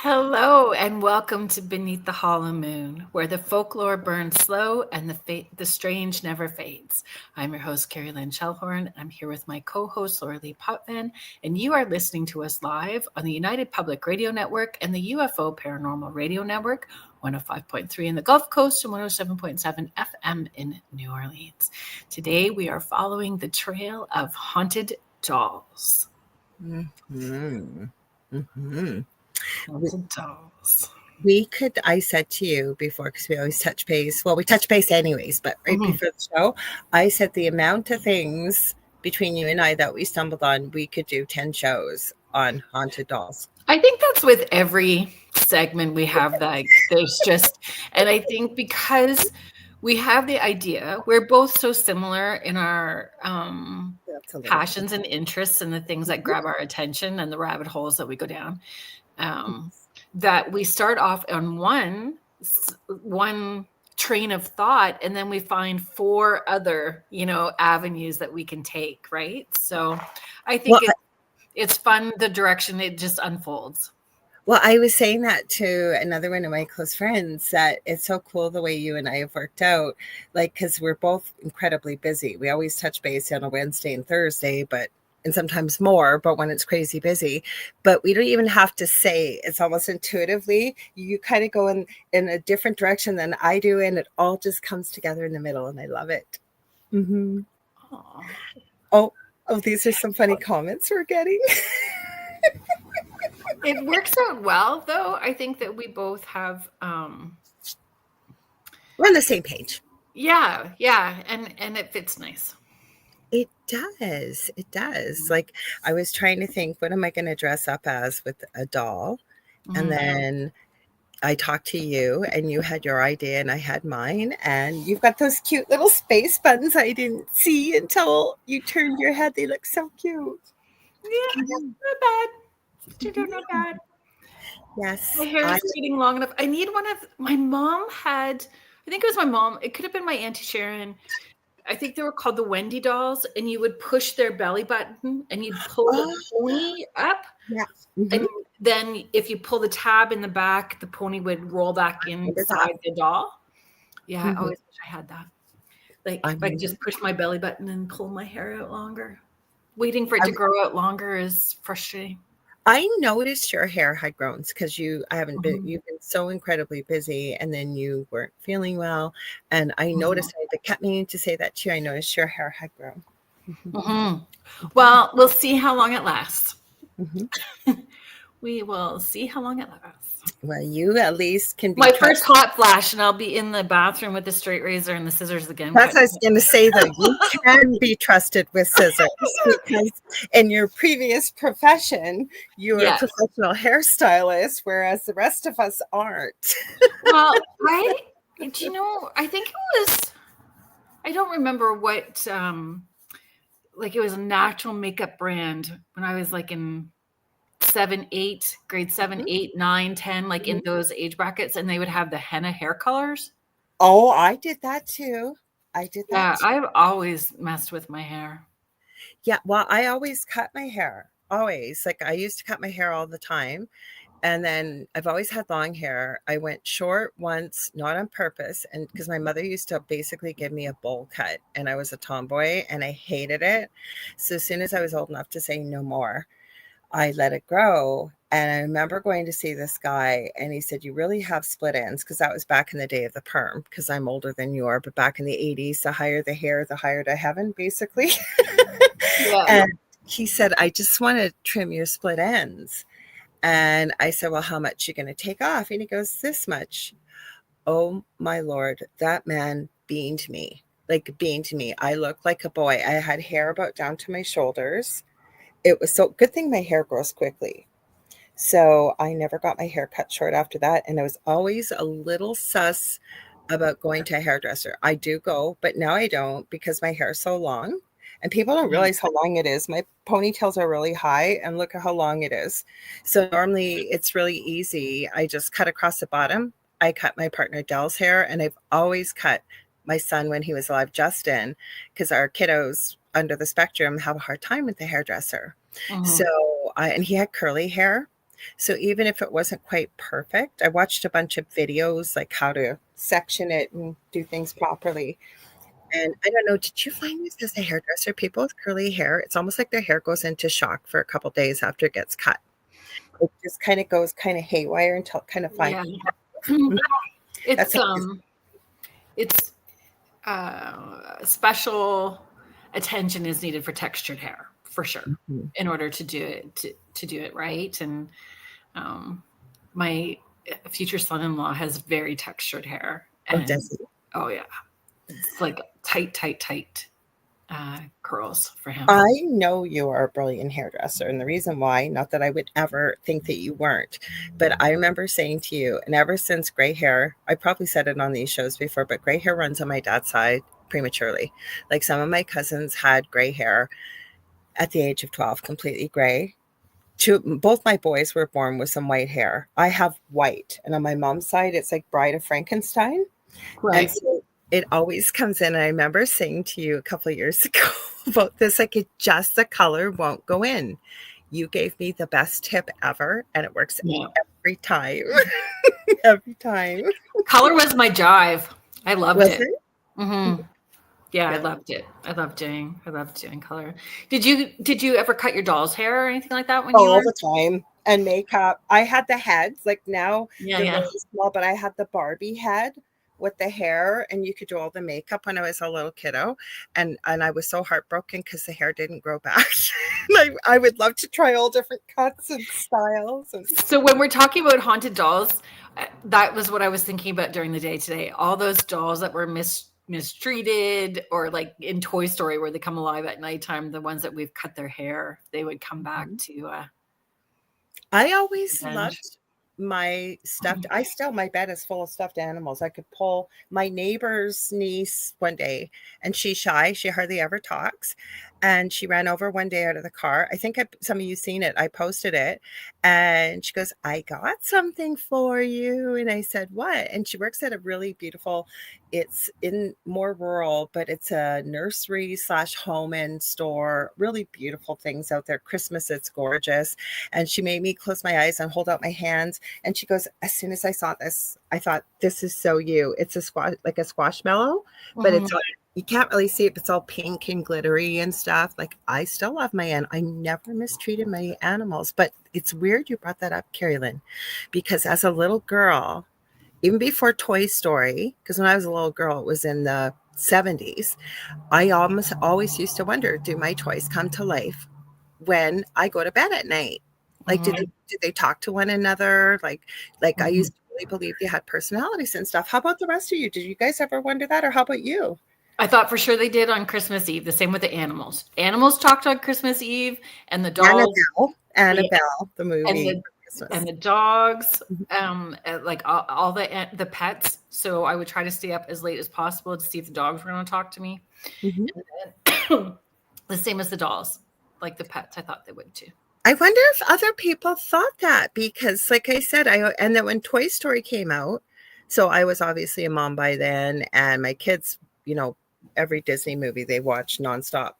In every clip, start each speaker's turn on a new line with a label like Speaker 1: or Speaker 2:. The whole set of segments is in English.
Speaker 1: Hello and welcome to Beneath the Hollow Moon, where the folklore burns slow and the strange never fades. I'm your host, Kerrilynn Shellhorn. I'm here with my co-host, Lorile Potvin, and you are listening to us live on the United Public Radio Network and the UFO Paranormal Radio Network, 105.3 in the Gulf Coast and 107.7 FM in New Orleans. Today, we are following the trail of haunted dolls.
Speaker 2: Mm-hmm. Mm-hmm.
Speaker 1: Haunted dolls.
Speaker 2: I said to you before, because we always touch base. Well, we touch base anyways, but right before the show, I said the amount of things between you and I that we stumbled on, we could do 10 shows on haunted dolls.
Speaker 1: I think that's with every segment we have that there's just, and I think because we have the idea, we're both so similar in our passions and interests and the things that grab our attention and the rabbit holes that we go down, that we start off on one train of thought and then we find four other, avenues that we can take, right? So I think it's fun, the direction it just unfolds.
Speaker 2: Well, I was saying that to another one of my close friends, that it's so cool the way you and I have worked out, because we're both incredibly busy. We always touch base on a Wednesday and Thursday, and sometimes more, but when it's crazy busy, but we don't even have to say, it's almost intuitively, you kind of go in a different direction than I do, and it all just comes together in the middle, and I love it. Mm-hmm. Oh, these are some funny comments we're getting.
Speaker 1: It works out well, though. I think that we both have
Speaker 2: we're on the same page.
Speaker 1: Yeah, and it fits nice.
Speaker 2: It does. Like, I was trying to think, what am I going to dress up as with a doll? And then I talked to you and you had your idea and I had mine, and you've got those cute little space buttons I didn't see until you turned your head. They look so cute.
Speaker 1: Yeah, not bad. You're doing not bad.
Speaker 2: Yes.
Speaker 1: My hair is getting long enough. I need one of my mom had, I think it was my mom. It could have been my Auntie Sharon. I think they were called the Wendy dolls, and you would push their belly button and you'd pull the pony up.
Speaker 2: Yeah.
Speaker 1: And then if you pull the tab in the back, the pony would roll back inside the doll. Yeah, I always wish I had that. Like, if I could just push my belly button and pull my hair out longer. Waiting for it to grow out longer is frustrating.
Speaker 2: I noticed your hair had grown because you've been so incredibly busy, and then you weren't feeling well. And I noticed, I kept meaning to say that too. I noticed your hair had grown.
Speaker 1: Well, we'll see how long it lasts. We will see how long it lasts.
Speaker 2: Well, you at least can be
Speaker 1: my first hot flash, and I'll be in the bathroom with the straight razor and the scissors again.
Speaker 2: That's what I was going to say, though. You can be trusted with scissors because in your previous profession, you were a professional hairstylist, whereas the rest of us aren't.
Speaker 1: Well, I think it was, I don't remember what, it was a natural makeup brand when I was in grade 7, 8, 9, 10, in those age brackets, and they would have the henna hair colors.
Speaker 2: Oh, I did that too.
Speaker 1: Yeah, I've always messed with my hair.
Speaker 2: Yeah, well, I always cut my hair. Always. I used to cut my hair all the time. And then I've always had long hair. I went short once, not on purpose, and because my mother used to basically give me a bowl cut, and I was a tomboy and I hated it. So as soon as I was old enough to say no more, I let it grow. And I remember going to see this guy, and he said, "You really have split ends," because that was back in the day of the perm, because I'm older than you are, but back in the 80s, the higher the hair, the higher to heaven, basically. Yeah. And he said, "I just want to trim your split ends." And I said, "Well, how much are you going to take off?" And he goes, "This much." Oh my Lord, that man beamed me. I looked like a boy. I had hair about down to my shoulders. It was so good thing my hair grows quickly. So I never got my hair cut short after that. And I was always a little sus about going to a hairdresser. I do go, but now I don't because my hair is so long. And people don't realize how long it is. My ponytails are really high, and look at how long it is. So normally it's really easy. I just cut across the bottom. I cut my partner Dell's hair, and I've always cut my son when he was alive, Justin, because our kiddos under the spectrum have a hard time with the hairdresser. So and he had curly hair. So even if it wasn't quite perfect, I watched a bunch of videos like how to section it and do things properly. And I don't know, did you find this as a hairdresser? People with curly hair, it's almost like their hair goes into shock for a couple days after it gets cut. It just kind of goes kind of haywire until it kind of finds.
Speaker 1: Yeah.
Speaker 2: That's
Speaker 1: It's
Speaker 2: like,
Speaker 1: it's special attention is needed for textured hair for sure
Speaker 2: Mhm.
Speaker 1: in order to do it to do it right. And my future son-in-law has very textured hair,
Speaker 2: Oh,
Speaker 1: and
Speaker 2: does it?
Speaker 1: oh yeah, it's like tight curls for him.
Speaker 2: I know you are a brilliant hairdresser, and the reason why, not that I would ever think that you weren't, but I remember saying to you, and ever since gray hair, I probably said it on these shows before, but gray hair runs on my dad's side prematurely. Like some of my cousins had gray hair at the age of 12, completely gray. Both my boys were born with some white hair. I have white, and on my mom's side, it's like Bride of Frankenstein. And
Speaker 1: Right.
Speaker 2: so it always comes in. And I remember saying to you a couple of years ago about this, like it just the color won't go in. You gave me the best tip ever, and it works
Speaker 1: Yeah.
Speaker 2: every time. Every time.
Speaker 1: Color was my jive. I loved
Speaker 2: Was
Speaker 1: it.
Speaker 2: it?
Speaker 1: Mm-hmm. Yeah, I
Speaker 2: Yeah.
Speaker 1: loved it. I loved doing color. Did you ever cut your doll's hair or anything like that when you
Speaker 2: All
Speaker 1: were?
Speaker 2: the time. And makeup. I had the heads, like now
Speaker 1: Yeah,
Speaker 2: they're
Speaker 1: yeah.
Speaker 2: really small, but I had the Barbie head with the hair, and you could do all the makeup when I was a little kiddo. And I was so heartbroken because the hair didn't grow back. I would love to try all different cuts and styles. And
Speaker 1: So when we're talking about haunted dolls, that was what I was thinking about during the day today. All those dolls that were mistreated, or like in Toy Story where they come alive at nighttime, the ones that we've cut their hair, they would come back to
Speaker 2: I always
Speaker 1: revenge.
Speaker 2: loved my stuffed. My bed is full of stuffed animals. I could pull my neighbor's niece one day, and she's shy. She hardly ever talks. And she ran over one day out of the car. I think some of you seen it. I posted it. And she goes, I got something for you. And I said, what? And she works at a really beautiful, it's in more rural, but it's a nursery / home and store. Really beautiful things out there. Christmas, it's gorgeous. And she made me close my eyes and hold out my hands. And she goes, as soon as I saw this, I thought, this is so you. It's a squash, like a squashmallow, but
Speaker 1: Mhm.
Speaker 2: you can't really see it, but it's all pink and glittery and stuff. Like I still love I never mistreated my animals. But it's weird you brought that up, Kerrilynn, because as a little girl, even before Toy Story, because when I was a little girl, it was in the 70s, I almost always used to wonder, do my toys come to life when I go to bed at night? Like,
Speaker 1: Mhm.
Speaker 2: did they talk to one another? Like I
Speaker 1: Mhm.
Speaker 2: used to really believe they had personalities and stuff. How about the rest of you? Did you guys ever wonder that? Or how about you?
Speaker 1: I thought for sure they did on Christmas Eve. The same with the animals. Animals talked on Christmas Eve, and the dolls, yeah,
Speaker 2: Annabelle, the
Speaker 1: and
Speaker 2: movie
Speaker 1: the
Speaker 2: for Christmas.
Speaker 1: dogs,
Speaker 2: Mhm.
Speaker 1: like all the pets. So I would try to stay up as late as possible to see if the dogs were going to talk to me.
Speaker 2: Mhm.
Speaker 1: And then the same as the dolls, like the pets. I thought they would too.
Speaker 2: I wonder if other people thought that because, like I said, and then when Toy Story came out, so I was obviously a mom by then, and my kids, every Disney movie they watch nonstop,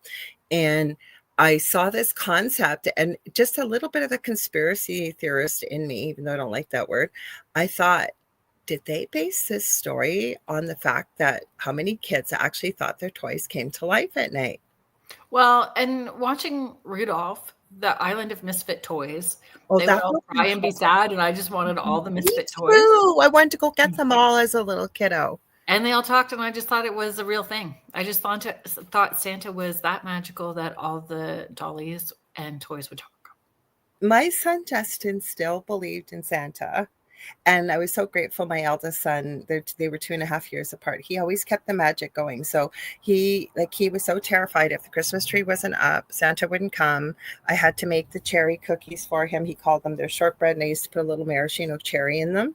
Speaker 2: and I saw this concept and just a little bit of the conspiracy theorist in me, even though I don't like that word. I thought, did they base this story on the fact that how many kids actually thought their toys came to life at night?
Speaker 1: Well, and watching Rudolph, the Island of Misfit Toys,
Speaker 2: Oh,
Speaker 1: they would
Speaker 2: that
Speaker 1: all
Speaker 2: wasn't
Speaker 1: cry and be sad, and I just wanted all the
Speaker 2: me
Speaker 1: Misfit toys.
Speaker 2: too. I wanted to go get them all as a little kiddo.
Speaker 1: And they all talked, and I just thought it was a real thing. I just thought Santa was that magical that all the dollies and toys would talk.
Speaker 2: My son Justin still believed in Santa. And I was so grateful. My eldest son, they were 2.5 years apart. He always kept the magic going. So he was so terrified if the Christmas tree wasn't up, Santa wouldn't come. I had to make the cherry cookies for him. He called them their shortbread, and I used to put a little maraschino cherry in them.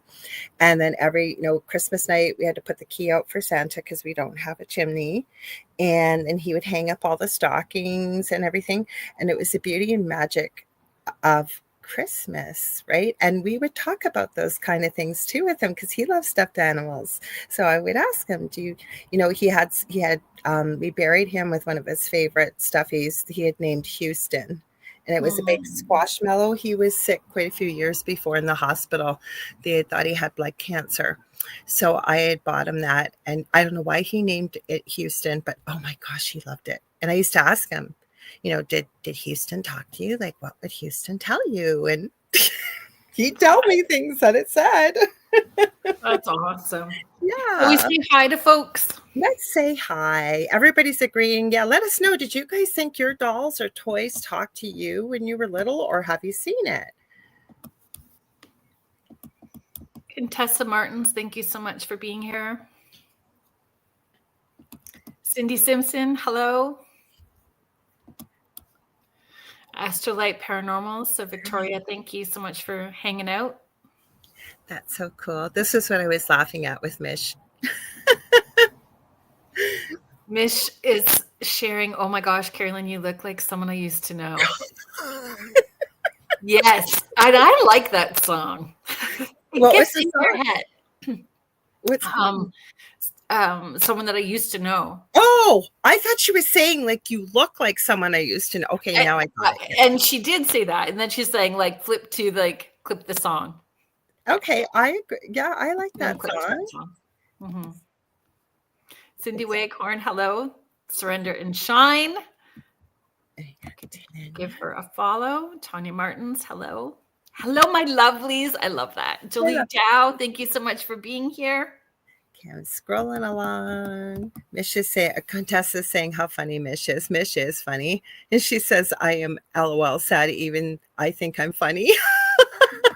Speaker 2: And then every, Christmas night, we had to put the key out for Santa because we don't have a chimney. And then he would hang up all the stockings and everything. And it was the beauty and magic of Christmas, right? And we would talk about those kind of things too with him because he loves stuffed animals. So I would ask him, he had we buried him with one of his favorite stuffies he had named Houston. And it was a big squashmallow. He was sick quite a few years before in the hospital. They had thought he had blood cancer. So I had bought him that. And I don't know why he named it Houston, but oh my gosh, he loved it. And I used to ask him, did Houston talk to you? Like, what would Houston tell you? And he'd tell me things that it said.
Speaker 1: That's awesome.
Speaker 2: Yeah.
Speaker 1: So we say hi to folks.
Speaker 2: Let's say hi. Everybody's agreeing. Yeah, let us know. Did you guys think your dolls or toys talked to you when you were little, or have you seen it?
Speaker 1: Contessa Martins, thank you so much for being here. Cindy Simpson, hello. Astrolight Paranormal. So Victoria, thank you so much for hanging out.
Speaker 2: That's so cool. This is what I was laughing at with Mish.
Speaker 1: Mish is sharing, oh my gosh, Kerrilynn, you look like someone I used to know. Yes, I like that song.
Speaker 2: What was the song?
Speaker 1: Your head.
Speaker 2: What's
Speaker 1: someone that I used to know.
Speaker 2: Oh, I thought she was saying like you look like someone I used to know. Okay, now I got it.
Speaker 1: And she did say that, and then she's saying like clip the song.
Speaker 2: Okay, I agree. Yeah, I like that song.
Speaker 1: Mm-hmm. Cindy Waghorn, hello. Surrender and Shine. Give her a follow. Tanya Martins, hello. Hello, my lovelies. I love that. Julie Dow, thank you so much for being here.
Speaker 2: Okay, I'm scrolling along. Mish is saying, Contessa's saying how funny Mish is. Mish is funny. And she says, I am LOL sad. Even I think I'm funny.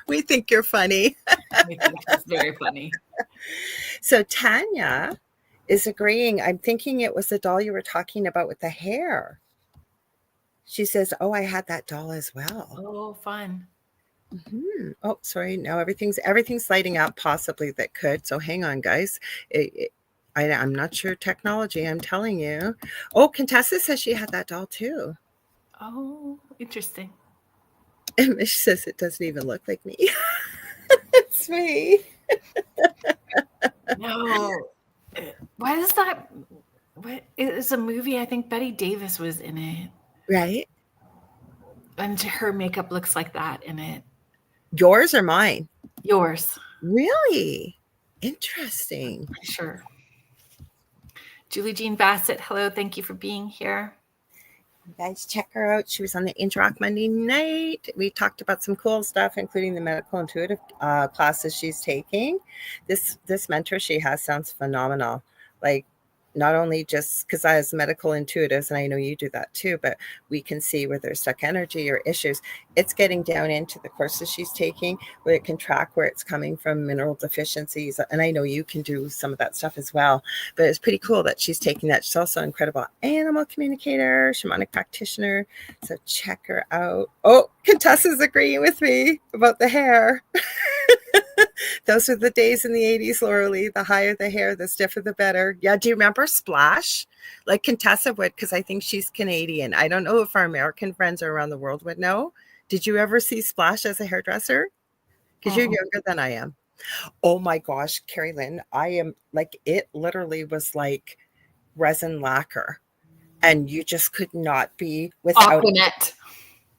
Speaker 2: We think you're funny.
Speaker 1: I think that's very funny.
Speaker 2: So Tanya is agreeing. I'm thinking it was the doll you were talking about with the hair. She says, oh, I had that doll as well.
Speaker 1: Oh, fun.
Speaker 2: Mm-hmm. Oh, sorry. Now everything's lighting up possibly that could. So hang on, guys. I'm not sure technology. I'm telling you. Oh, Contessa says she had that doll too.
Speaker 1: Oh, interesting.
Speaker 2: And Mish says it doesn't even look like me. It's me.
Speaker 1: No. What is that? What is a movie? I think Betty Davis was in it.
Speaker 2: Right.
Speaker 1: And her makeup looks like that in it.
Speaker 2: Yours or mine?
Speaker 1: Yours.
Speaker 2: Really? Interesting.
Speaker 1: Sure. Julie Jean Bassett, hello. Thank you for being here.
Speaker 2: You guys check her out. She was on the Interact Monday night. We talked about some cool stuff, including the medical intuitive classes she's taking. This mentor she has sounds phenomenal. Like, not only just because I was medical intuitives, and I know you do that too, but we can see where there's stuck energy or issues. It's getting down into the courses she's taking where it can track where it's coming from, mineral deficiencies. And I know you can do some of that stuff as well, but it's pretty cool that she's taking that. She's also an incredible animal communicator, shamanic practitioner. So check her out. Oh, Contessa's agreeing with me about the hair. Those are the days in the 80s, Lorile. The higher the hair, the stiffer the better. Yeah, do you remember Splash? Like Contessa would, because I think she's Canadian. I don't know if our American friends or around the world would know. Did you ever see Splash as a hairdresser? Because you're younger than I am. Oh my gosh, Kerrilynn, I am like, it literally was like resin lacquer. And you just could not be without
Speaker 1: Aquanet.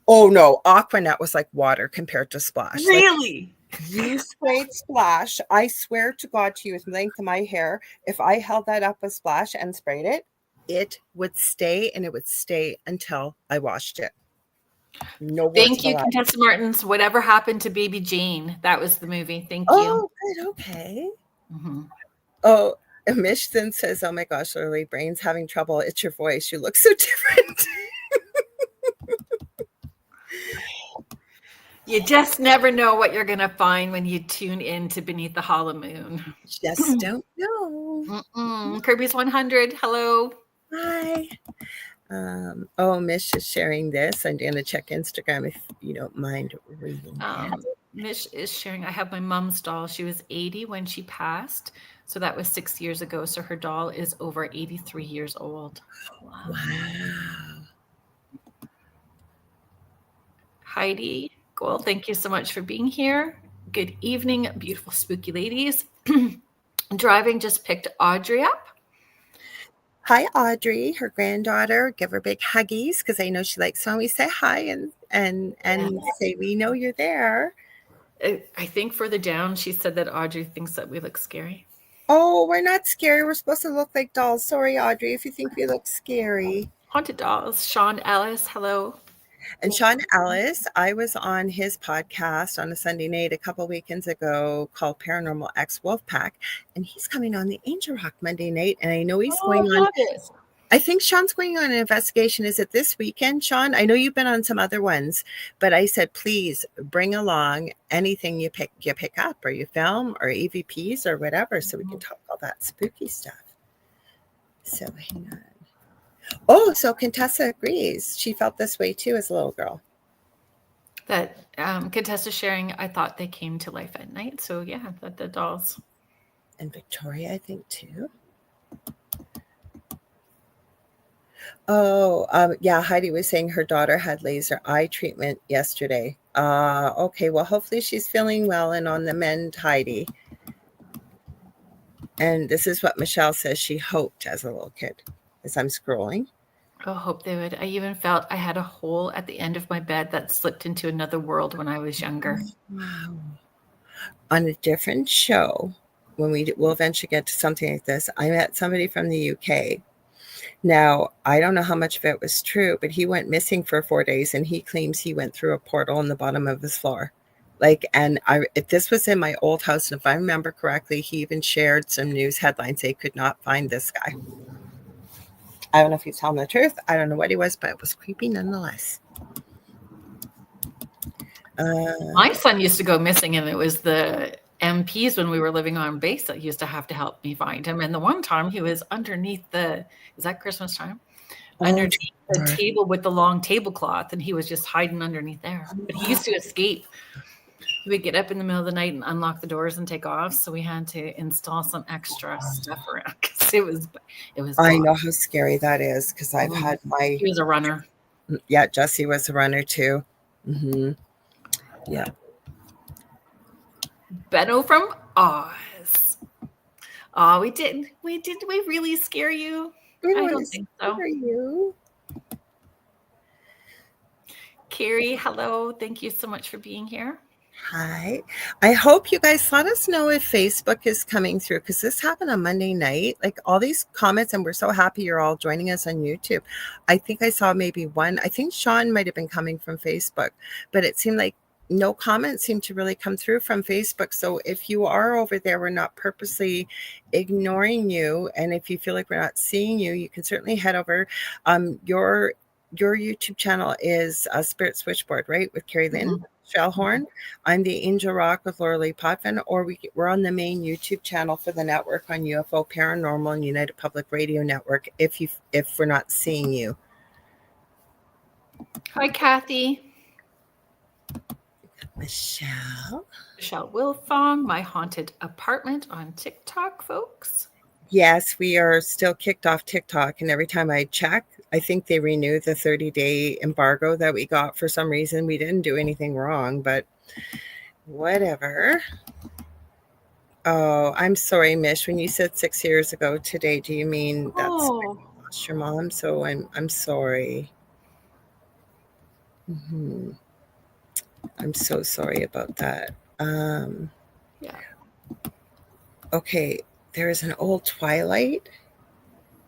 Speaker 2: Oh no, Aquanet was like water compared to Splash.
Speaker 1: Really?
Speaker 2: Like, you sprayed Splash. I swear to God to you, with the length of my hair, if I held that up with Splash and sprayed it, it would stay, and it would stay until I washed it. No.
Speaker 1: Thank you, Contessa Martins. Whatever happened to Baby Jane? That was the movie. Thank you.
Speaker 2: Oh, good. Okay. Mm-hmm. Oh, Mish then says, oh my gosh, Lily, brain's having trouble. It's your voice. You look so different.
Speaker 1: You just never know what you're going to find when you tune in to Beneath the Hollow Moon.
Speaker 2: Just don't know.
Speaker 1: Kirby's 100. Hello.
Speaker 2: Hi. Oh, Mish is sharing this. I'm going to check Instagram if you don't mind reading.
Speaker 1: Mish is sharing. I have my mom's doll. She was 80 when she passed. So that was 6 years ago. So her doll is over 83 years old.
Speaker 2: Wow.
Speaker 1: Heidi Gold, thank you so much for being here. Good evening, beautiful spooky ladies. Driving, just picked Audrey up.
Speaker 2: Hi, Audrey, her granddaughter. Give her big huggies because I know she likes when we say hi and say, we know you're there.
Speaker 1: I think further down, she said that Audrey thinks that we look scary.
Speaker 2: Oh, we're not scary. We're supposed to look like dolls. Sorry, Audrey, if you think we look scary.
Speaker 1: Haunted dolls. Sean Ellis, hello.
Speaker 2: And Sean Ellis, I was on his podcast on a Sunday night a couple weekends ago called Paranormal X Wolfpack, and he's coming on the Angel Rock Monday night, and I know he's going on. I think Sean's going on an investigation. Is it this weekend, Sean? I know you've been on some other ones, but I said, please bring along anything you pick up or you film or EVPs or whatever, so we can talk all that spooky stuff. So hang on. Oh, so Contessa agrees. She felt this way too as a little girl.
Speaker 1: That Contessa sharing, I thought they came to life at night. So yeah, the dolls.
Speaker 2: And Victoria, I think too. Oh, yeah, Heidi was saying her daughter had laser eye treatment yesterday. Okay, well, hopefully she's feeling well and on the mend, Heidi. And this is what Michelle says she hoped as a little kid, as I'm scrolling.
Speaker 1: Oh, hope they would. I even felt I had a hole at the end of my bed that slipped into another world when I was younger.
Speaker 2: Wow. On a different show, when we'll eventually get to something like this, I met somebody from the UK. Now, I don't know how much of it was true, but he went missing for 4 days, and he claims he went through a portal in the bottom of his floor. If this was in my old house, and if I remember correctly, he even shared some news headlines. They could not find this guy. I don't know if he's telling the truth. I don't know what he was, but it was creepy nonetheless.
Speaker 1: My son used to go missing, and it was the MPs when we were living on base that used to have to help me find him. And the one time he was underneath is that Christmas time? Underneath the table with the long tablecloth, and he was just hiding underneath there. But he used to escape. He would get up in the middle of the night and unlock the doors and take off. So we had to install some extra stuff around because it was.
Speaker 2: I know how scary that is because I've had my.
Speaker 1: He was a runner.
Speaker 2: Yeah, Jesse was a runner too. Mm-hmm. Yeah.
Speaker 1: Benno from Oz. Oh, we did. Did we really scare you? I don't think so.
Speaker 2: You.
Speaker 1: Carrie, hello. Thank you so much for being here.
Speaker 2: Hi. I hope you guys let us know if Facebook is coming through because this happened on Monday night. Like all these comments, and we're so happy you're all joining us on YouTube. I think I saw maybe one. I think Sean might have been coming from Facebook, but it seemed like no comments seem to really come through from Facebook. So if you are over there, we're not purposely ignoring you. And if you feel like we're not seeing you, you can certainly head over. Your YouTube channel is Spirit Switchboard, right? With Kerrilynn Shellhorn. I'm the Angel Rock with Lorilei Potvin, or we're on the main YouTube channel for the network on UFO Paranormal and United Public Radio Network. If we're not seeing you.
Speaker 1: Hi, Kathy.
Speaker 2: Michelle
Speaker 1: Wilfong, My Haunted Apartment on TikTok, folks.
Speaker 2: Yes, we are still kicked off TikTok, and every time I check, I think they renew the 30-day embargo that we got. For some reason, we didn't do anything wrong, but whatever. Oh, I'm sorry, Mish. When you said 6 years ago today, do you mean that's when you lost your mom? So I'm sorry. Mm-hmm. I'm so sorry about that.
Speaker 1: Yeah.
Speaker 2: Okay, there is an old Twilight.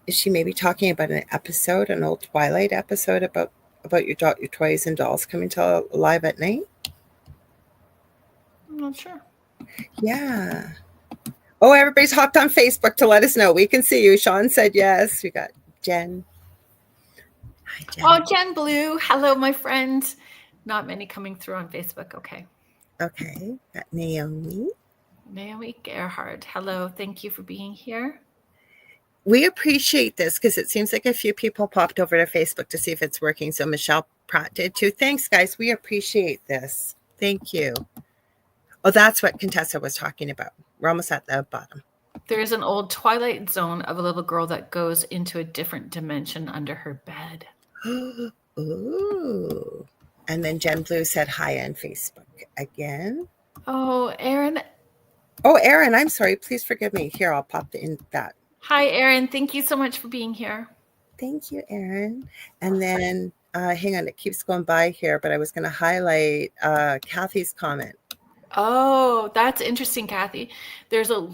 Speaker 2: Is she maybe talking about an old Twilight episode about your toys and dolls coming to live at night?
Speaker 1: I'm not sure.
Speaker 2: Yeah. Oh, everybody's hopped on Facebook to let us know. We can see you. Sean said yes. We got Jen.
Speaker 1: Hi, Jen. Oh, Jen Blue. Hello, my friend. Not many coming through on Facebook. Okay.
Speaker 2: Got Naomi.
Speaker 1: Naomi Gerhard. Hello. Thank you for being here.
Speaker 2: We appreciate this because it seems like a few people popped over to Facebook to see if it's working. So Michelle Pratt did too. Thanks, guys. We appreciate this. Thank you. Oh, that's what Contessa was talking about. We're almost at the bottom.
Speaker 1: There's an old Twilight Zone of a little girl that goes into a different dimension under her bed.
Speaker 2: Ooh. And then Jen Blue said hi on Facebook again.
Speaker 1: Oh, Aaron.
Speaker 2: Oh, Aaron, I'm sorry. Please forgive me. Here, I'll pop in that.
Speaker 1: Hi, Aaron. Thank you so much for being here.
Speaker 2: Thank you, Aaron. And then hang on, it keeps going by here, but I was going to highlight Kathy's comment.
Speaker 1: Oh, that's interesting, Kathy. There's a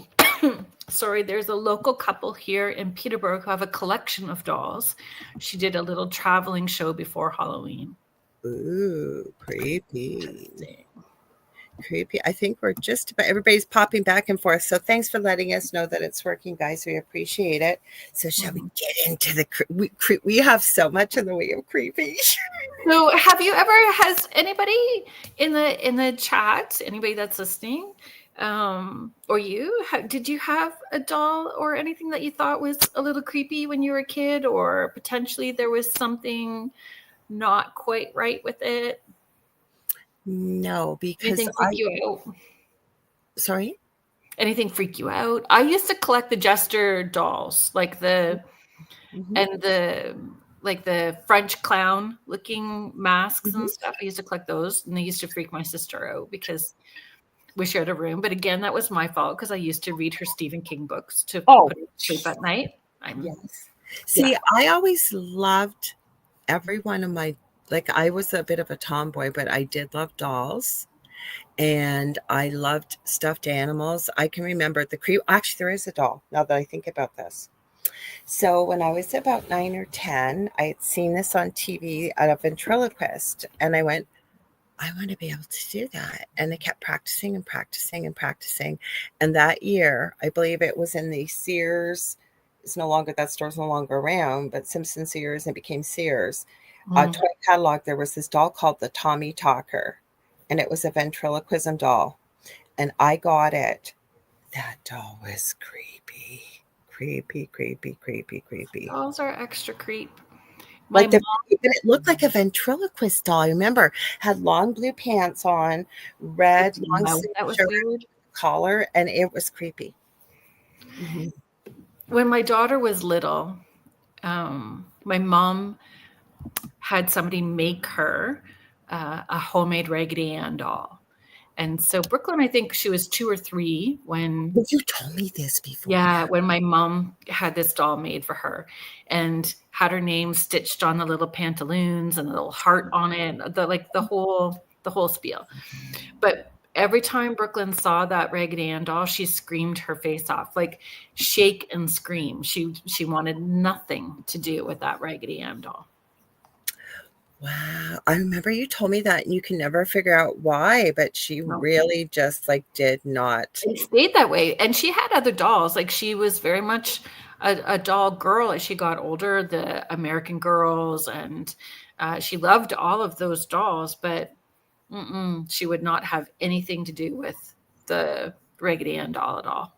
Speaker 1: there's a local couple here in Peterborough who have a collection of dolls. She did a little traveling show before Halloween.
Speaker 2: Ooh, creepy. Creepy. I think we're just about, everybody's popping back and forth. So thanks for letting us know that it's working, guys. We appreciate it. So shall we get into the we have so much in the way of creepy.
Speaker 1: So has anybody in the chat, anybody that's listening, or did you have a doll or anything that you thought was a little creepy when you were a kid, or potentially there was something not quite right with it?
Speaker 2: No, because
Speaker 1: anything freak you out?
Speaker 2: Sorry?
Speaker 1: Anything freak you out? I used to collect the jester dolls, like the French clown looking masks and stuff. I used to collect those, and they used to freak my sister out because we shared a room. But again, that was my fault because I used to read her Stephen King books to put her to sleep at night.
Speaker 2: Yes. See, I always loved every one of my, like, I was a bit of a tomboy, but I did love dolls. And I loved stuffed animals. I can remember actually, there is a doll now that I think about this. So when I was about 9 or 10, I had seen this on TV at a ventriloquist, and I went, I want to be able to do that. And I kept practicing and practicing and practicing. And that year, I believe it was in the Sears, that store's no longer around, but Simpson Sears, and it became Sears. Toy catalog, there was this doll called the Tommy Talker, and it was a ventriloquism doll. And I got it. That doll was creepy. Creepy.
Speaker 1: Dolls are extra creep.
Speaker 2: But it looked like a ventriloquist doll. I remember had long blue pants on, red long sleeve collar, and it was creepy.
Speaker 1: When my daughter was little, my mom had somebody make her a homemade Raggedy Ann doll. And so Brooklyn, I think she was 2 or 3 when...
Speaker 2: You told me this before.
Speaker 1: Yeah, when my mom had this doll made for her and had her name stitched on the little pantaloons and a little heart on it, the whole spiel. But every time Brooklyn saw that Raggedy Ann doll, she screamed her face off, like shake and scream. She wanted nothing to do with that Raggedy Ann doll.
Speaker 2: Wow. I remember you told me that, and you can never figure out why, but she really just did not.
Speaker 1: It stayed that way. And she had other dolls. Like she was very much a doll girl as she got older, the American Girls, and she loved all of those dolls, but she would not have anything to do with the Raggedy Ann doll at all.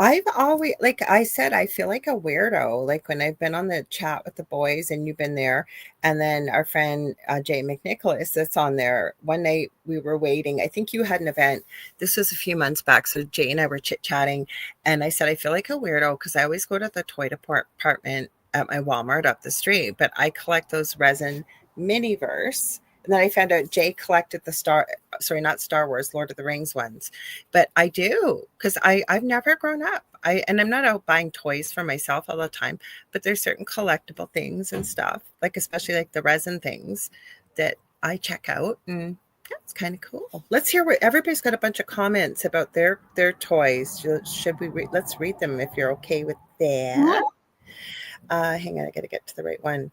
Speaker 2: I've always, like I said, I feel like a weirdo. Like when I've been on the chat with the boys and you've been there, and then our friend Jay McNicholas that's on there. One night we were waiting. I think you had an event. This was a few months back. So Jay and I were chit-chatting, and I said, I feel like a weirdo because I always go to the toy department at my Walmart up the street, but I collect those resin Miniverse. And then I found out Jay collected not Star Wars, Lord of the Rings ones. But I do, because I've never grown up. And I'm not out buying toys for myself all the time, but there's certain collectible things and stuff, like especially like the resin things that I check out. And yeah, it's kind of cool. Let's hear what everybody's got a bunch of comments about their toys. Should we let's read them if you're okay with that. Hang on, I got to get to the right one.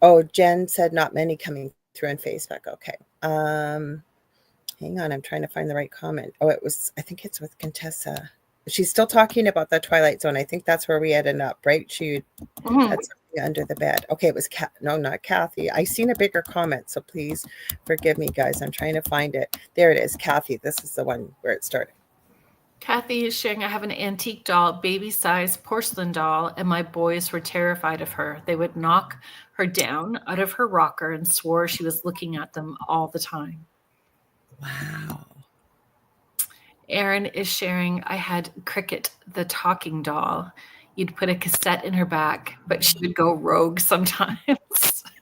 Speaker 2: Oh, Jen said not many coming through on Facebook. Okay. Hang on, I'm trying to find the right comment. Oh, I think it's with Contessa. She's still talking about the Twilight Zone. I think that's where we ended up, right? She had something under the bed. Okay, it was no, not Kathy. I seen a bigger comment, so please forgive me, guys. I'm trying to find it. There it is, Kathy. This is the one where it started.
Speaker 1: Kathy is sharing, I have an antique doll, baby-sized porcelain doll, and my boys were terrified of her. They would knock her down out of her rocker and swore she was looking at them all the time.
Speaker 2: Wow.
Speaker 1: Erin is sharing, I had Cricket, the talking doll. You'd put a cassette in her back, but she would go rogue sometimes.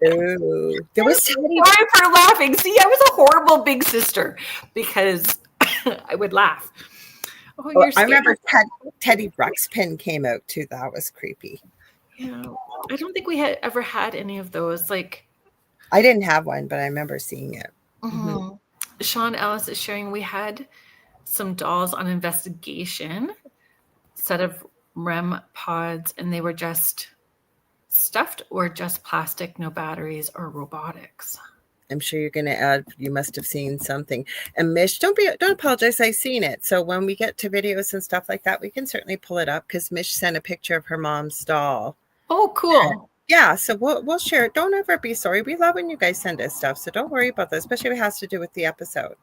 Speaker 2: Ooh, there was somebody.
Speaker 1: Sorry for laughing. See, I was a horrible big sister because I would laugh.
Speaker 2: Oh, I remember Teddy Ruxpin came out too. That was creepy.
Speaker 1: Yeah, I don't think we had ever had any of those. Like,
Speaker 2: I didn't have one, but I remember seeing it. Mm-hmm.
Speaker 1: Mm-hmm. Sean Ellis is sharing, we had some dolls on investigation, set of REM pods, and they were just stuffed or just plastic, no batteries or robotics.
Speaker 2: I'm sure you're going to add, you must have seen something. And Mish, don't apologize. I've seen it. So when we get to videos and stuff like that, we can certainly pull it up because Mish sent a picture of her mom's doll.
Speaker 1: Oh, cool.
Speaker 2: Yeah, so we'll share it. Don't ever be sorry. We love when you guys send us stuff. So don't worry about that, especially if it has to do with the episode.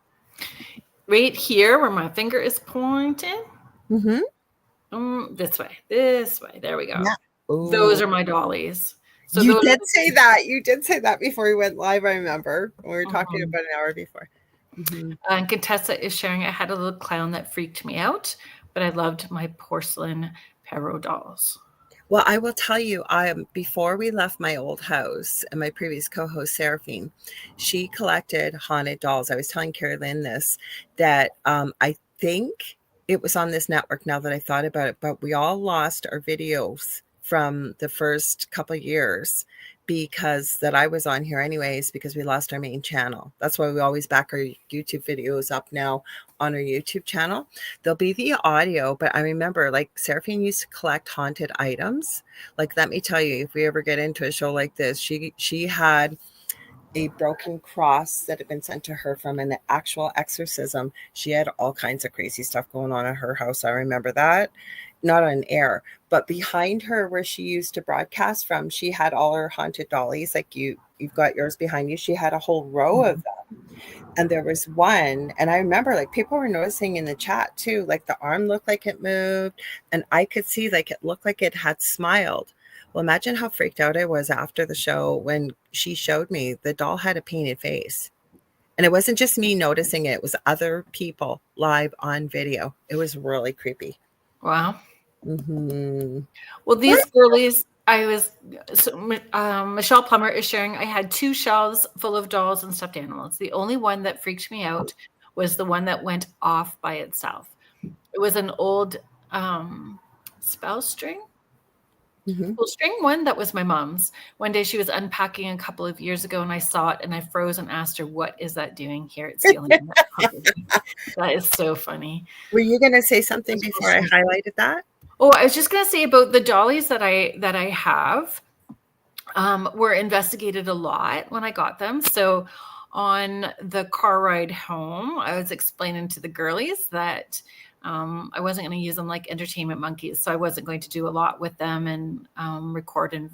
Speaker 1: Right here where my finger is pointing.
Speaker 2: Mm-hmm.
Speaker 1: This way. There we go.
Speaker 2: Yeah.
Speaker 1: Those are my dollies. So
Speaker 2: you did say that. You did say that before we went live, I remember. When we were talking about an hour before.
Speaker 1: Mm-hmm. And Contessa is sharing, I had a little clown that freaked me out, but I loved my porcelain Perrault dolls.
Speaker 2: Well, I will tell you, before we left my old house, and my previous co-host Seraphine, she collected haunted dolls. I was telling Kerrilynn this, that I think it was on this network now that I thought about it, but we all lost our videos from the first couple of years because that I was on here anyways, because we lost our main channel. That's why we always back our YouTube videos up now on our YouTube channel. There'll be the audio, but I remember like Seraphine used to collect haunted items. Like, let me tell you, if we ever get into a show like this, she had a broken cross that had been sent to her from an actual exorcism. She had all kinds of crazy stuff going on at her house. I remember that. Not on air, but behind her where she used to broadcast from, she had all her haunted dollies. Like you've got yours behind you. She had a whole row of them. And there was one, and I remember like people were noticing in the chat too, like the arm looked like it moved, and I could see like it looked like it had smiled. Well, imagine how freaked out I was after the show when she showed me the doll had a painted face. And it wasn't just me noticing it, it was other people live on video. It was really creepy.
Speaker 1: Wow.
Speaker 2: Mm-hmm.
Speaker 1: Well, these girlies, Michelle Plummer is sharing, I had 2 shelves full of dolls and stuffed animals. The only one that freaked me out was the one that went off by itself. It was an old spell string.
Speaker 2: Mm-hmm.
Speaker 1: Well, string one, that was my mom's. One day she was unpacking a couple of years ago and I saw it and I froze and asked her, what is that doing here? It's the only That is so funny.
Speaker 2: Were you going to say something before I highlighted that?
Speaker 1: Oh, I was just going to say about the dollies that I have were investigated a lot when I got them. So on the car ride home, I was explaining to the girlies that I wasn't going to use them like entertainment monkeys. So I wasn't going to do a lot with them and record and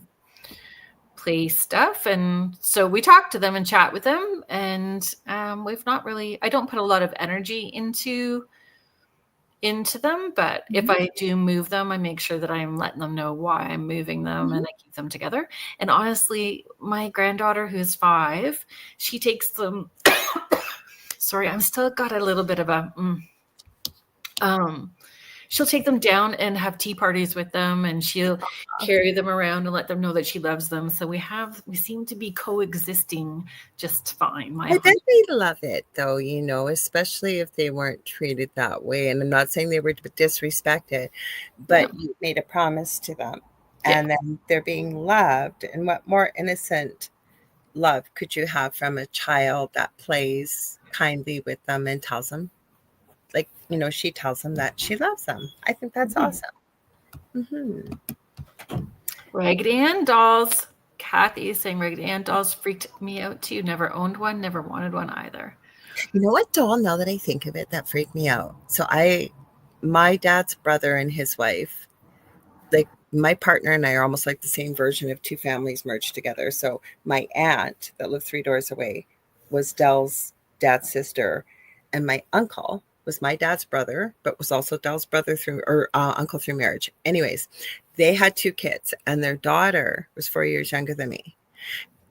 Speaker 1: play stuff. And so we talked to them and chat with them. And we've not really, I don't put a lot of energy into them, but if I do move them, I make sure that I'm letting them know why I'm moving them and I keep them together. And honestly, my granddaughter, who's 5, she takes them sorry, I'm still got a little bit of a she'll take them down and have tea parties with them, and she'll carry them around and let them know that she loves them. So we seem to be coexisting just fine.
Speaker 2: I bet they love it though, especially if they weren't treated that way. And I'm not saying they were disrespected, but you made a promise to them and then they're being loved. And what more innocent love could you have from a child that plays kindly with them and tells them, like, she tells them that she loves them. I think that's awesome.
Speaker 1: Raggedy Ann dolls. Kathy is saying Raggedy Ann dolls freaked me out too. Never owned one, never wanted one either.
Speaker 2: You know what doll, now that I think of it, that freaked me out? So my dad's brother and his wife, like my partner and I are almost like the same version of 2 families merged together. So my aunt that lived 3 doors away was Dell's dad's sister, and my uncle was my dad's brother, but was also Dell's brother uncle through marriage. Anyways, they had 2 kids, and their daughter was 4 years younger than me.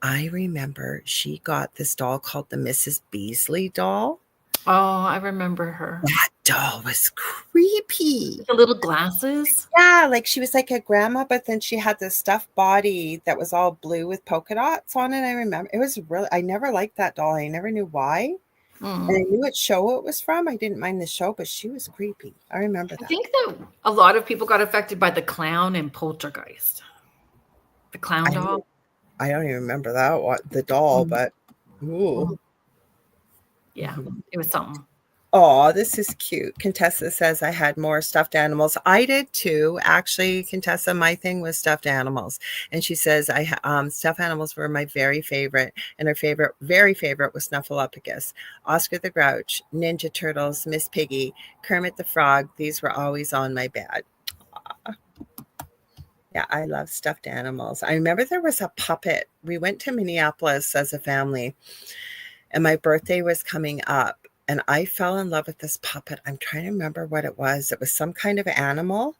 Speaker 2: I remember she got this doll called the Mrs. Beasley doll.
Speaker 1: Oh, I remember her.
Speaker 2: That doll was creepy.
Speaker 1: The little glasses.
Speaker 2: Yeah, like she was like a grandma, but then she had this stuffed body that was all blue with polka dots on it. I remember it was really, I never liked that doll. I never knew why. And I knew what show it was from. I didn't mind the show, but she was creepy. I remember that.
Speaker 1: I think that a lot of people got affected by the clown and Poltergeist. The clown doll.
Speaker 2: I don't even remember that the doll, but ooh.
Speaker 1: Yeah, it was something.
Speaker 2: Oh, this is cute. Contessa says I had more stuffed animals. I did too. Actually, Contessa, my thing was stuffed animals. And she says stuffed animals were my very favorite. And her favorite, very favorite was Snuffleupagus, Oscar the Grouch, Ninja Turtles, Miss Piggy, Kermit the Frog. These were always on my bed. Yeah, I love stuffed animals. I remember there was a puppet. We went to Minneapolis as a family, and my birthday was coming up, and I fell in love with this puppet. I'm trying to remember what it was. It was some kind of animal,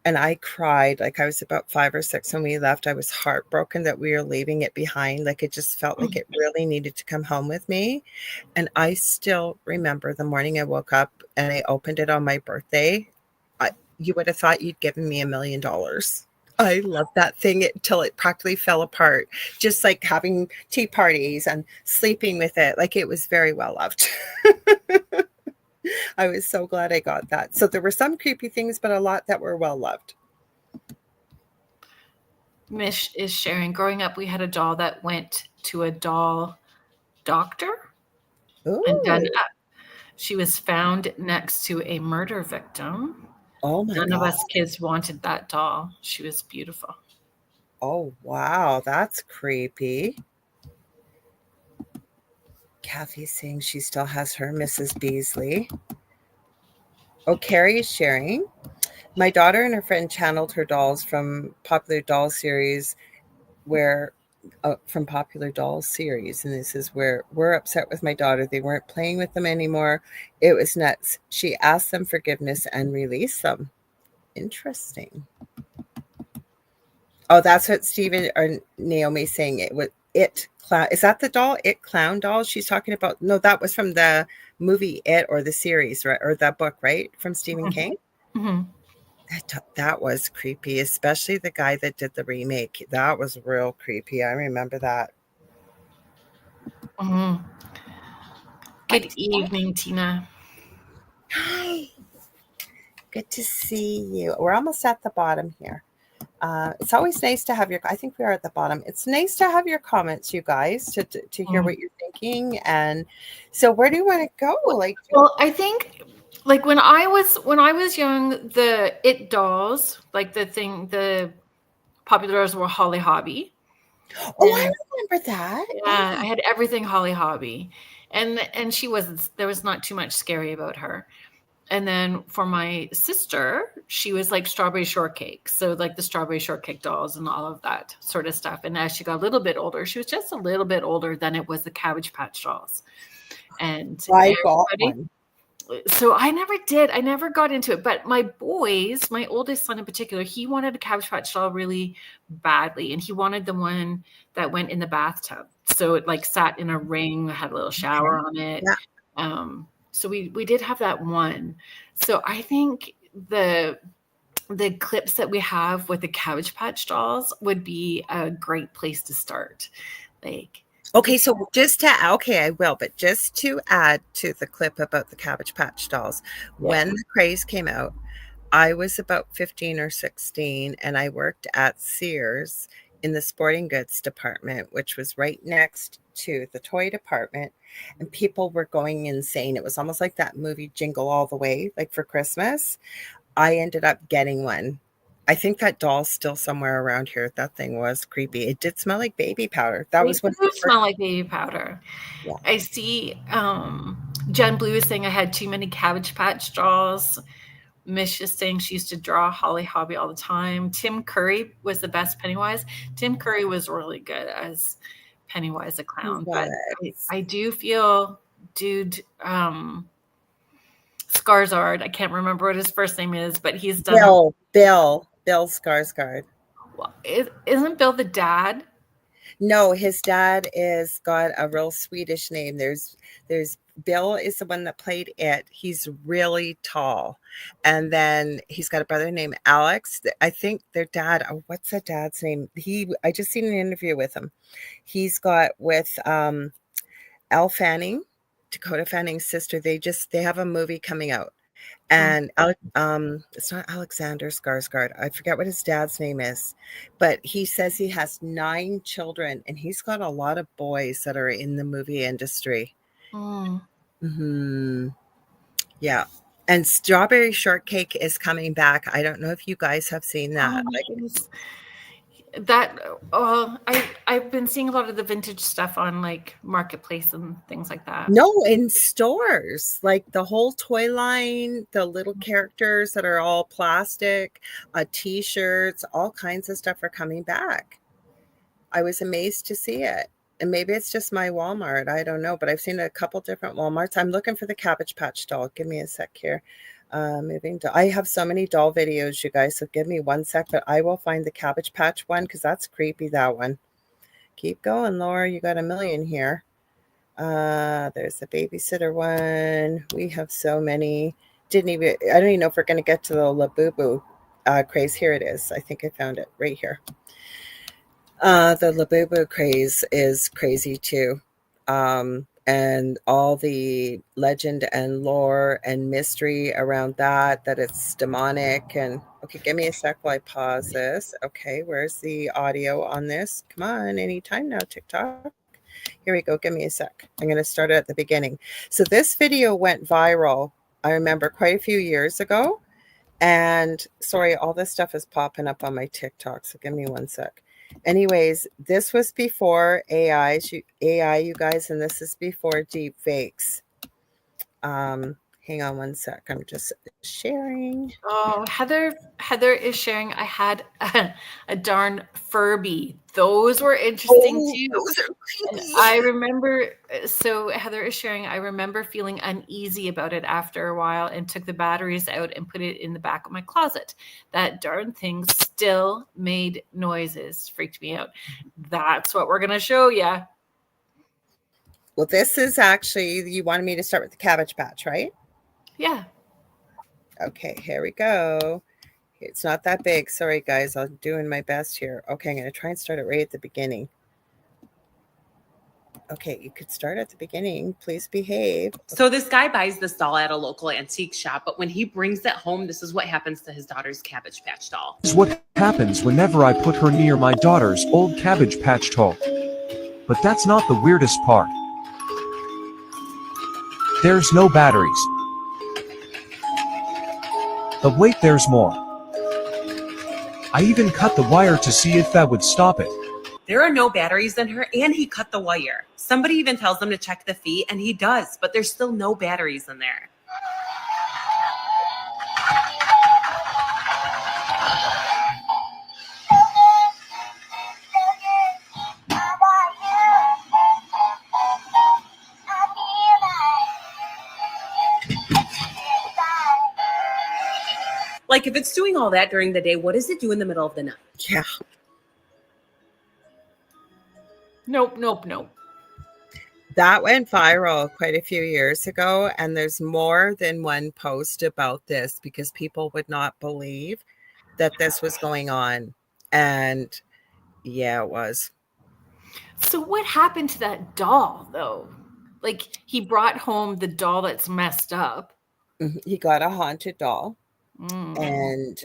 Speaker 2: and I cried. Like, I was about 5 or 6 when we left. I was heartbroken that we were leaving it behind. Like, it just felt like it really needed to come home with me. And I still remember the morning I woke up and I opened it on my birthday. You would have thought you'd given me $1,000,000. I loved that thing till it practically fell apart. Just like having tea parties and sleeping with it. Like, it was very well loved. I was so glad I got that. So there were some creepy things, but a lot that were well loved.
Speaker 1: Mish is sharing. Growing up, we had a doll that went to a doll doctor and done
Speaker 2: Ooh.
Speaker 1: up. She was found next to a murder victim.
Speaker 2: Oh my
Speaker 1: None of
Speaker 2: God.
Speaker 1: us kids wanted that doll. She was beautiful.
Speaker 2: Oh, wow. That's creepy. Kathy's saying she still has her Mrs. Beasley. Oh, Carrie is sharing. My daughter and her friend channeled her dolls from popular doll series and this is where we're upset with my daughter. They weren't playing with them anymore. It was nuts. She asked them forgiveness and released them. Interesting. Oh, that's what Stephen or Naomi's saying. It was It Clown. Is that the doll? It Clown doll she's talking about? No, that was from the movie It, or the series, right? Or that book, right? From Stephen King.
Speaker 1: Mm-hmm.
Speaker 2: That was creepy, especially the guy that did the remake. That was real creepy. I remember that.
Speaker 1: Mm-hmm. Good evening, Tina.
Speaker 2: Hi. Good to see you. We're almost at the bottom here. It's always nice to have I think we are at the bottom. It's nice to have your comments, you guys, to hear what you're thinking. And so where do you want to go?
Speaker 1: Well, I think like when I was young, the It dolls, like the popular dolls were Holly Hobby.
Speaker 2: Oh, I
Speaker 1: And
Speaker 2: remember that.
Speaker 1: yeah, I had everything Holly Hobby. And there was not too much scary about her. And then for my sister, she was like strawberry shortcake. So like the strawberry shortcake dolls and all of that sort of stuff. And as she got a little bit older, she was just a little bit older than it was the Cabbage Patch dolls. And
Speaker 2: I got
Speaker 1: everybody,
Speaker 2: one.
Speaker 1: so I never got into it. But my boys, my oldest son in particular, he wanted a Cabbage Patch doll really badly. And he wanted the one that went in the bathtub. So it like sat in a ring, had a little shower on it.
Speaker 2: Yeah.
Speaker 1: So we did have that one. So I think the clips that we have with the Cabbage Patch dolls would be a great place to start. Like,
Speaker 2: Okay, so I will, but just to add to the clip about the Cabbage Patch dolls, when the craze came out, I was about 15 or 16, and I worked at Sears in the sporting goods department, which was right next to the toy department, and people were going insane. It was almost like that movie Jingle All the Way, like for Christmas. I ended up getting one. I think that doll's still somewhere around here. That thing was creepy. It did smell like baby powder. That
Speaker 1: they
Speaker 2: was when
Speaker 1: do smell like baby powder.
Speaker 2: Yeah.
Speaker 1: I see Jen Blue is saying I had too many Cabbage Patch dolls. Mish is saying she used to draw Holly Hobby all the time. Tim Curry was the best Pennywise. Tim Curry was really good as Pennywise the clown. But I do feel dude Skarsgård, I can't remember what his first name is, but he's done
Speaker 2: Bill Skarsgård.
Speaker 1: Isn't Bill the dad?
Speaker 2: No, his dad is got a real Swedish name. There's Bill is the one that played It. He's really tall. And then he's got a brother named Alex. I think their dad, what's that dad's name? I just seen an interview with him. He's got with Elle Fanning, Dakota Fanning's sister. They have a movie coming out. And it's not Alexander Skarsgård. I forget what his dad's name is, but he says he has 9 children, and he's got a lot of boys that are in the movie industry. Hmm. Yeah. And Strawberry Shortcake is coming back. I don't know if you guys have seen
Speaker 1: Oh
Speaker 2: that.
Speaker 1: my
Speaker 2: Like,
Speaker 1: goodness. That I've been seeing a lot of the vintage stuff on like Marketplace and things like that.
Speaker 2: no, in stores, like the whole toy line, the little characters that are all plastic, t-shirts, all kinds of stuff are coming back. I was amazed to see it. And maybe it's just my Walmart. I don't know, but I've seen a couple different Walmarts. I'm looking for the Cabbage Patch doll. Give me a sec here. Moving to, I have so many doll videos, you guys, so give me one sec, but I will find the Cabbage Patch one because that's creepy, that one. Keep going, Laura. You got a million here. There's the babysitter one. We have so many. I don't even know if we're going to get to the Labubu craze. Here it is. I think I found it right here. The Labubu craze is crazy too. And all the legend and lore and mystery around that it's demonic. And okay, give me a sec while I pause this. Okay, where's the audio on this? Come on, anytime now, TikTok. Here we go. Give me a sec. I'm going to start it at the beginning. So this video went viral, I remember, quite a few years ago. And sorry, all this stuff is popping up on my TikTok, so give me one sec. Anyways, this was before AI, you guys, and this is before deep fakes. Hang on one sec. I'm just sharing.
Speaker 1: Oh, Heather is sharing. I had a darn Furby. Those were interesting too.
Speaker 2: Those are
Speaker 1: And
Speaker 2: creepy.
Speaker 1: I remember, so Heather is sharing, I remember feeling uneasy about it after a while and took the batteries out and put it in the back of my closet. That darn thing still made noises. Freaked me out. That's what we're going to show you.
Speaker 2: Well, this is actually, you wanted me to start with the Cabbage Patch, right?
Speaker 1: Yeah.
Speaker 2: Okay, here we go. It's not that big. Sorry, guys. I'm doing my best here. Okay, I'm going to try and start it right at the beginning. Okay, you could start at the beginning. Please behave.
Speaker 3: So this guy buys this doll at a local antique shop, but when he brings it home, this is what happens to his daughter's Cabbage Patch doll.
Speaker 4: This is what happens whenever I put her near my daughter's old Cabbage Patch doll. But that's not the weirdest part. There's no batteries. But wait, there's more. I even cut the wire to see if that would stop it.
Speaker 3: There are no batteries in her, and he cut the wire. Somebody even tells him to check the fee, and he does, but there's still no batteries in there. Like, if it's doing all that during the day, what does it do in the middle of the night?
Speaker 2: Yeah.
Speaker 1: Nope.
Speaker 2: That went viral quite a few years ago, and there's more than one post about this because people would not believe that this was going on. And yeah, it was.
Speaker 1: So what happened to that doll though? Like he brought home the doll that's messed up.
Speaker 2: He got a haunted doll.
Speaker 1: Mm.
Speaker 2: And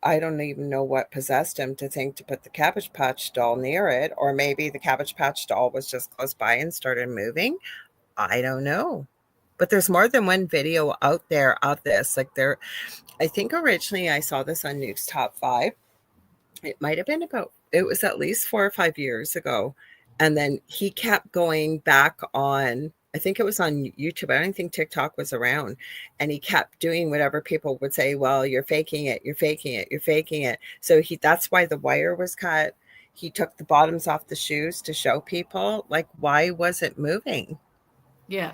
Speaker 2: I don't even know what possessed him to think to put the Cabbage Patch doll near it, or maybe the Cabbage Patch doll was just close by and started moving. I don't know. But there's more than one video out there of this. Like I think originally I saw this on Nuke's Top 5. It might have been it was at least 4 or 5 years ago. And then he kept going back on, I think it was on YouTube. I don't think TikTok was around. And he kept doing whatever people would say, well, you're faking it. You're faking it. You're faking it. So that's why the wire was cut. He took the bottoms off the shoes to show people, like, why was it moving?
Speaker 1: Yeah.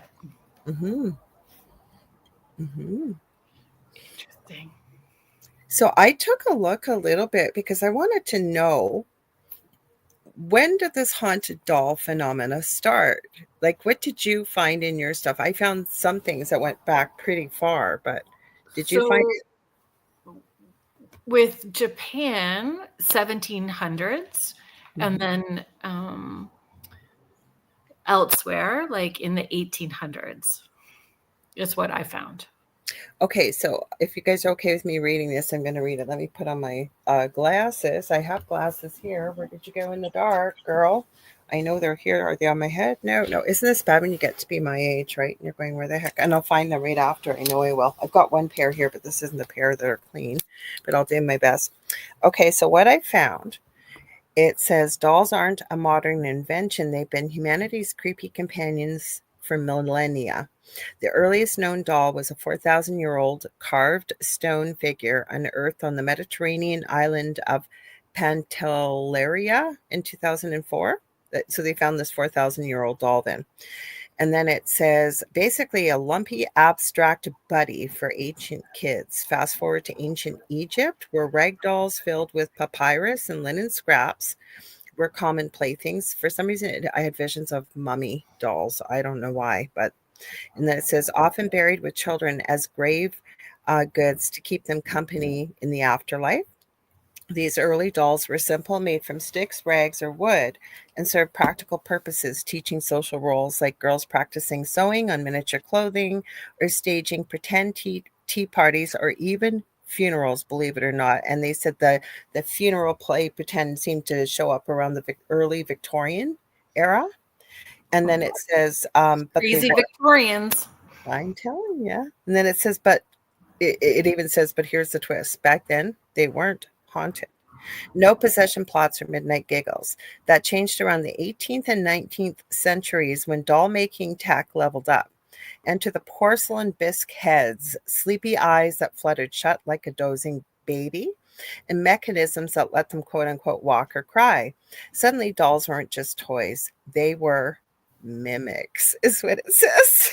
Speaker 2: Mm-hmm.
Speaker 1: Interesting.
Speaker 2: So I took a look a little bit because I wanted to know, when did this haunted doll phenomena start? Like, what did you find in your stuff? I found some things that went back pretty far, but did you find it?
Speaker 1: With Japan, 1700s, and then elsewhere, like in the 1800s, is what I found.
Speaker 2: Okay, so if you guys are okay with me reading this, I'm going to read it. Let me put on my glasses. I have glasses here. Where did you go in the dark, girl? I know they're here. Are they on my head? No. Isn't this bad when you get to be my age, right? And you're going, where the heck? And I'll find them right after. I know I will. I've got one pair here, but this isn't the pair that are clean. But I'll do my best. Okay, so what I found, it says dolls aren't a modern invention. They've been humanity's creepy companions for millennia. The earliest known doll was a 4,000-year-old carved stone figure unearthed on the Mediterranean island of Pantelleria in 2004. So they found this 4,000-year-old doll then. And then it says, basically a lumpy abstract buddy for ancient kids. Fast forward to ancient Egypt, where rag dolls filled with papyrus and linen scraps were common playthings. For some reason, I had visions of mummy dolls. I don't know why, but and then it says, often buried with children as grave goods to keep them company in the afterlife. These early dolls were simple, made from sticks, rags, or wood, and served practical purposes, teaching social roles like girls practicing sewing on miniature clothing or staging pretend tea parties or even funerals, believe it or not. And they said the funeral play pretend seemed to show up around the early Victorian era. And then it says, but
Speaker 1: Crazy Victorians.
Speaker 2: I'm telling you. And then it says, but it even says, but here's the twist. Back then, they weren't haunted. No possession plots or midnight giggles. That changed around the 18th and 19th centuries when doll making tech leveled up. Enter the porcelain bisque heads, sleepy eyes that fluttered shut like a dozing baby, and mechanisms that let them quote unquote walk or cry. Suddenly, dolls weren't just toys, they were mimics, is what it says.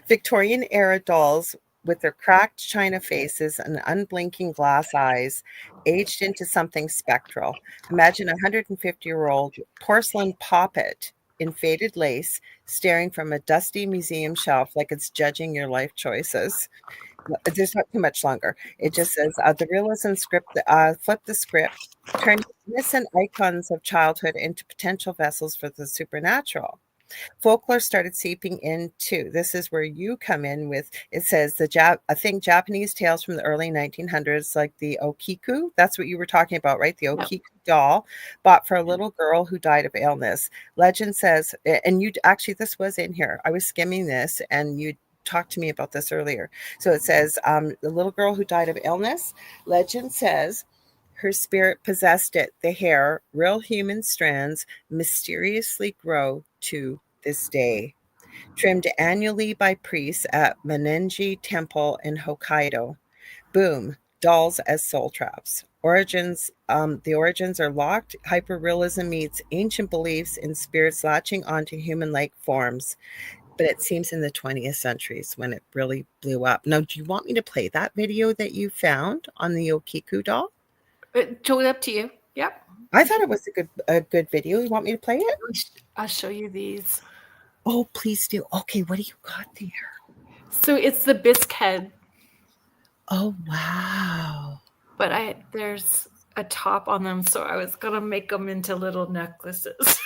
Speaker 2: Victorian era dolls with their cracked china faces and unblinking glass eyes aged into something spectral. Imagine a 150-year-old porcelain poppet in faded lace staring from a dusty museum shelf like it's judging your life choices. There's not too much longer. It just says the realism script, flip the script, turn innocent icons of childhood into potential vessels for the supernatural. Folklore started seeping in too. This is where you come in with, it says I think Japanese tales from the early 1900s, like the Okiku. That's what you were talking about, right? The Okiku doll bought for a little girl who died of illness. Legend says, and you actually, this was in here. I was skimming this and you talked to me about this earlier. So it says, the little girl who died of illness, legend says, her spirit possessed it. The hair, real human strands, mysteriously grow to this day. Trimmed annually by priests at Menenji Temple in Hokkaido. Boom, dolls as soul traps. The origins are locked. Hyperrealism meets ancient beliefs in spirits latching onto human-like forms. But it seems in the 20th century is when it really blew up. Now, do you want me to play that video that you found on the Okiku doll?
Speaker 1: Totally up to you. Yep.
Speaker 2: I thought it was a good video. You want me to play it?
Speaker 1: I'll show you these.
Speaker 2: Oh, please do. Okay, what do you got there?
Speaker 1: So it's the bisque head.
Speaker 2: Oh, wow.
Speaker 1: But there's a top on them, so I was gonna make them into little necklaces.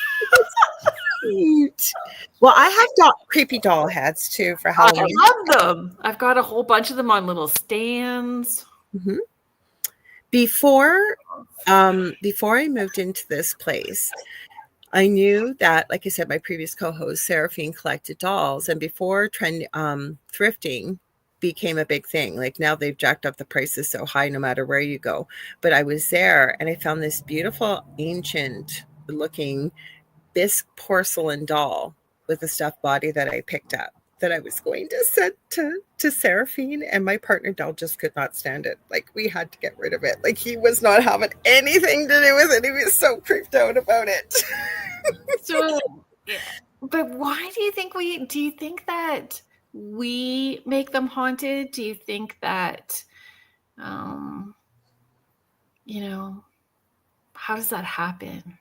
Speaker 2: Cute. Well, I have creepy doll heads too for Halloween.
Speaker 1: I love them. I've got a whole bunch of them on little stands.
Speaker 2: Mm-hmm. Before I moved into this place, I knew that, like I said, my previous co-host Seraphine collected dolls, and before thrifting became a big thing. Like now they've jacked up the prices so high no matter where you go. But I was there and I found this beautiful ancient looking bisque porcelain doll with a stuffed body that I picked up that I was going to send to Seraphine, and my partner Del just could not stand it. Like we had to get rid of it. Like he was not having anything to do with it. He was so creeped out about it.
Speaker 1: So, but why do you think that we make them haunted? Do you think that, how does that happen?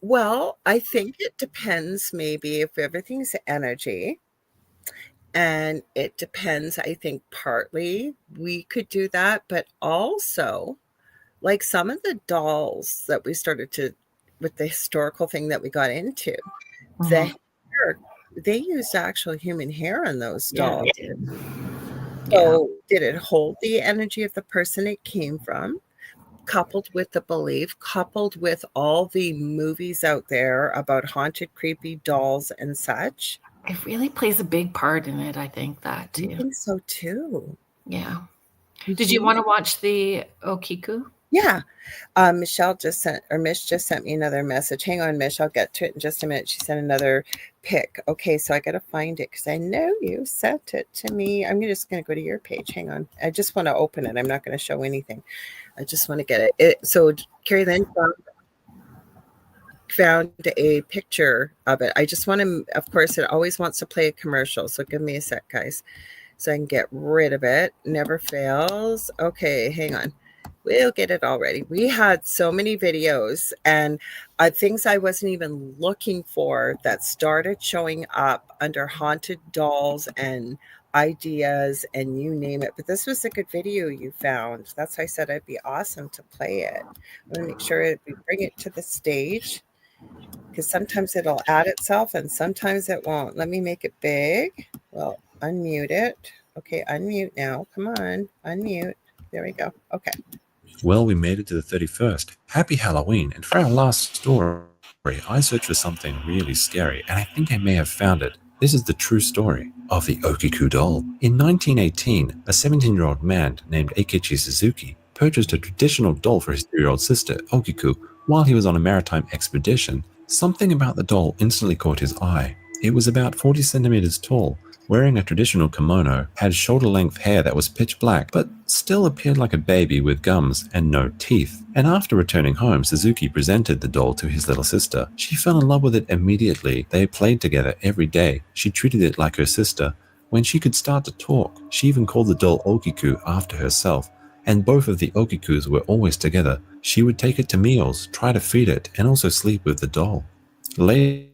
Speaker 2: Well, I think it depends maybe if everything's energy. And it depends, I think partly we could do that, but also like some of the dolls that we started to, with the historical thing that we got into, the hair, they used actual human hair on those dolls.
Speaker 1: Yeah,
Speaker 2: So did it hold the energy of the person it came from, coupled with the belief, coupled with all the movies out there about haunted, creepy dolls and such?
Speaker 1: It really plays a big part in it. I think that
Speaker 2: I
Speaker 1: too.
Speaker 2: think so too.
Speaker 1: Yeah. Did you want to watch the Okiku?
Speaker 2: Yeah. Michelle just sent, or Mish just sent me another message. Hang on, Mish, I'll get to it in just a minute. She sent another pic. Okay, so I got to find it because I know you sent it to me. I'm just going to go to your page. Hang on. I just want to open it. I'm not going to show anything. I just want to get it. So Kerrilynn found a picture of it. I just want to, of course, it always wants to play a commercial. So give me a sec, guys, so I can get rid of it. Never fails. Okay, hang on. We'll get it already. We had so many videos and things I wasn't even looking for that started showing up under haunted dolls and ideas and you name it. But this was a good video you found. That's why I said it'd be awesome to play it. I'm going to make sure we bring it to the stage because sometimes it'll add itself and sometimes it won't. Let me make it big. Well, unmute it. Okay, unmute now. Come on, unmute. There we go. Okay.
Speaker 5: Well, we made it to the 31st. Happy Halloween. And for our last story, I searched for something really scary, and I think I may have found it. This is the true story of the Okiku doll. In 1918, a 17-year-old man named Eikichi Suzuki purchased a traditional doll for his 3-year-old sister, Okiku, while he was on a maritime expedition. Something about the doll instantly caught his eye. It was about 40 centimeters tall, wearing a traditional kimono, had shoulder-length hair that was pitch black, but still appeared like a baby with gums and no teeth. And after returning home, Suzuki presented the doll to his little sister. She fell in love with it immediately. They played together every day. She treated it like her sister. When she could start to talk, she even called the doll Okiku after herself. And both of the Okikus were always together. She would take it to meals, try to feed it, and also sleep with the doll. Later,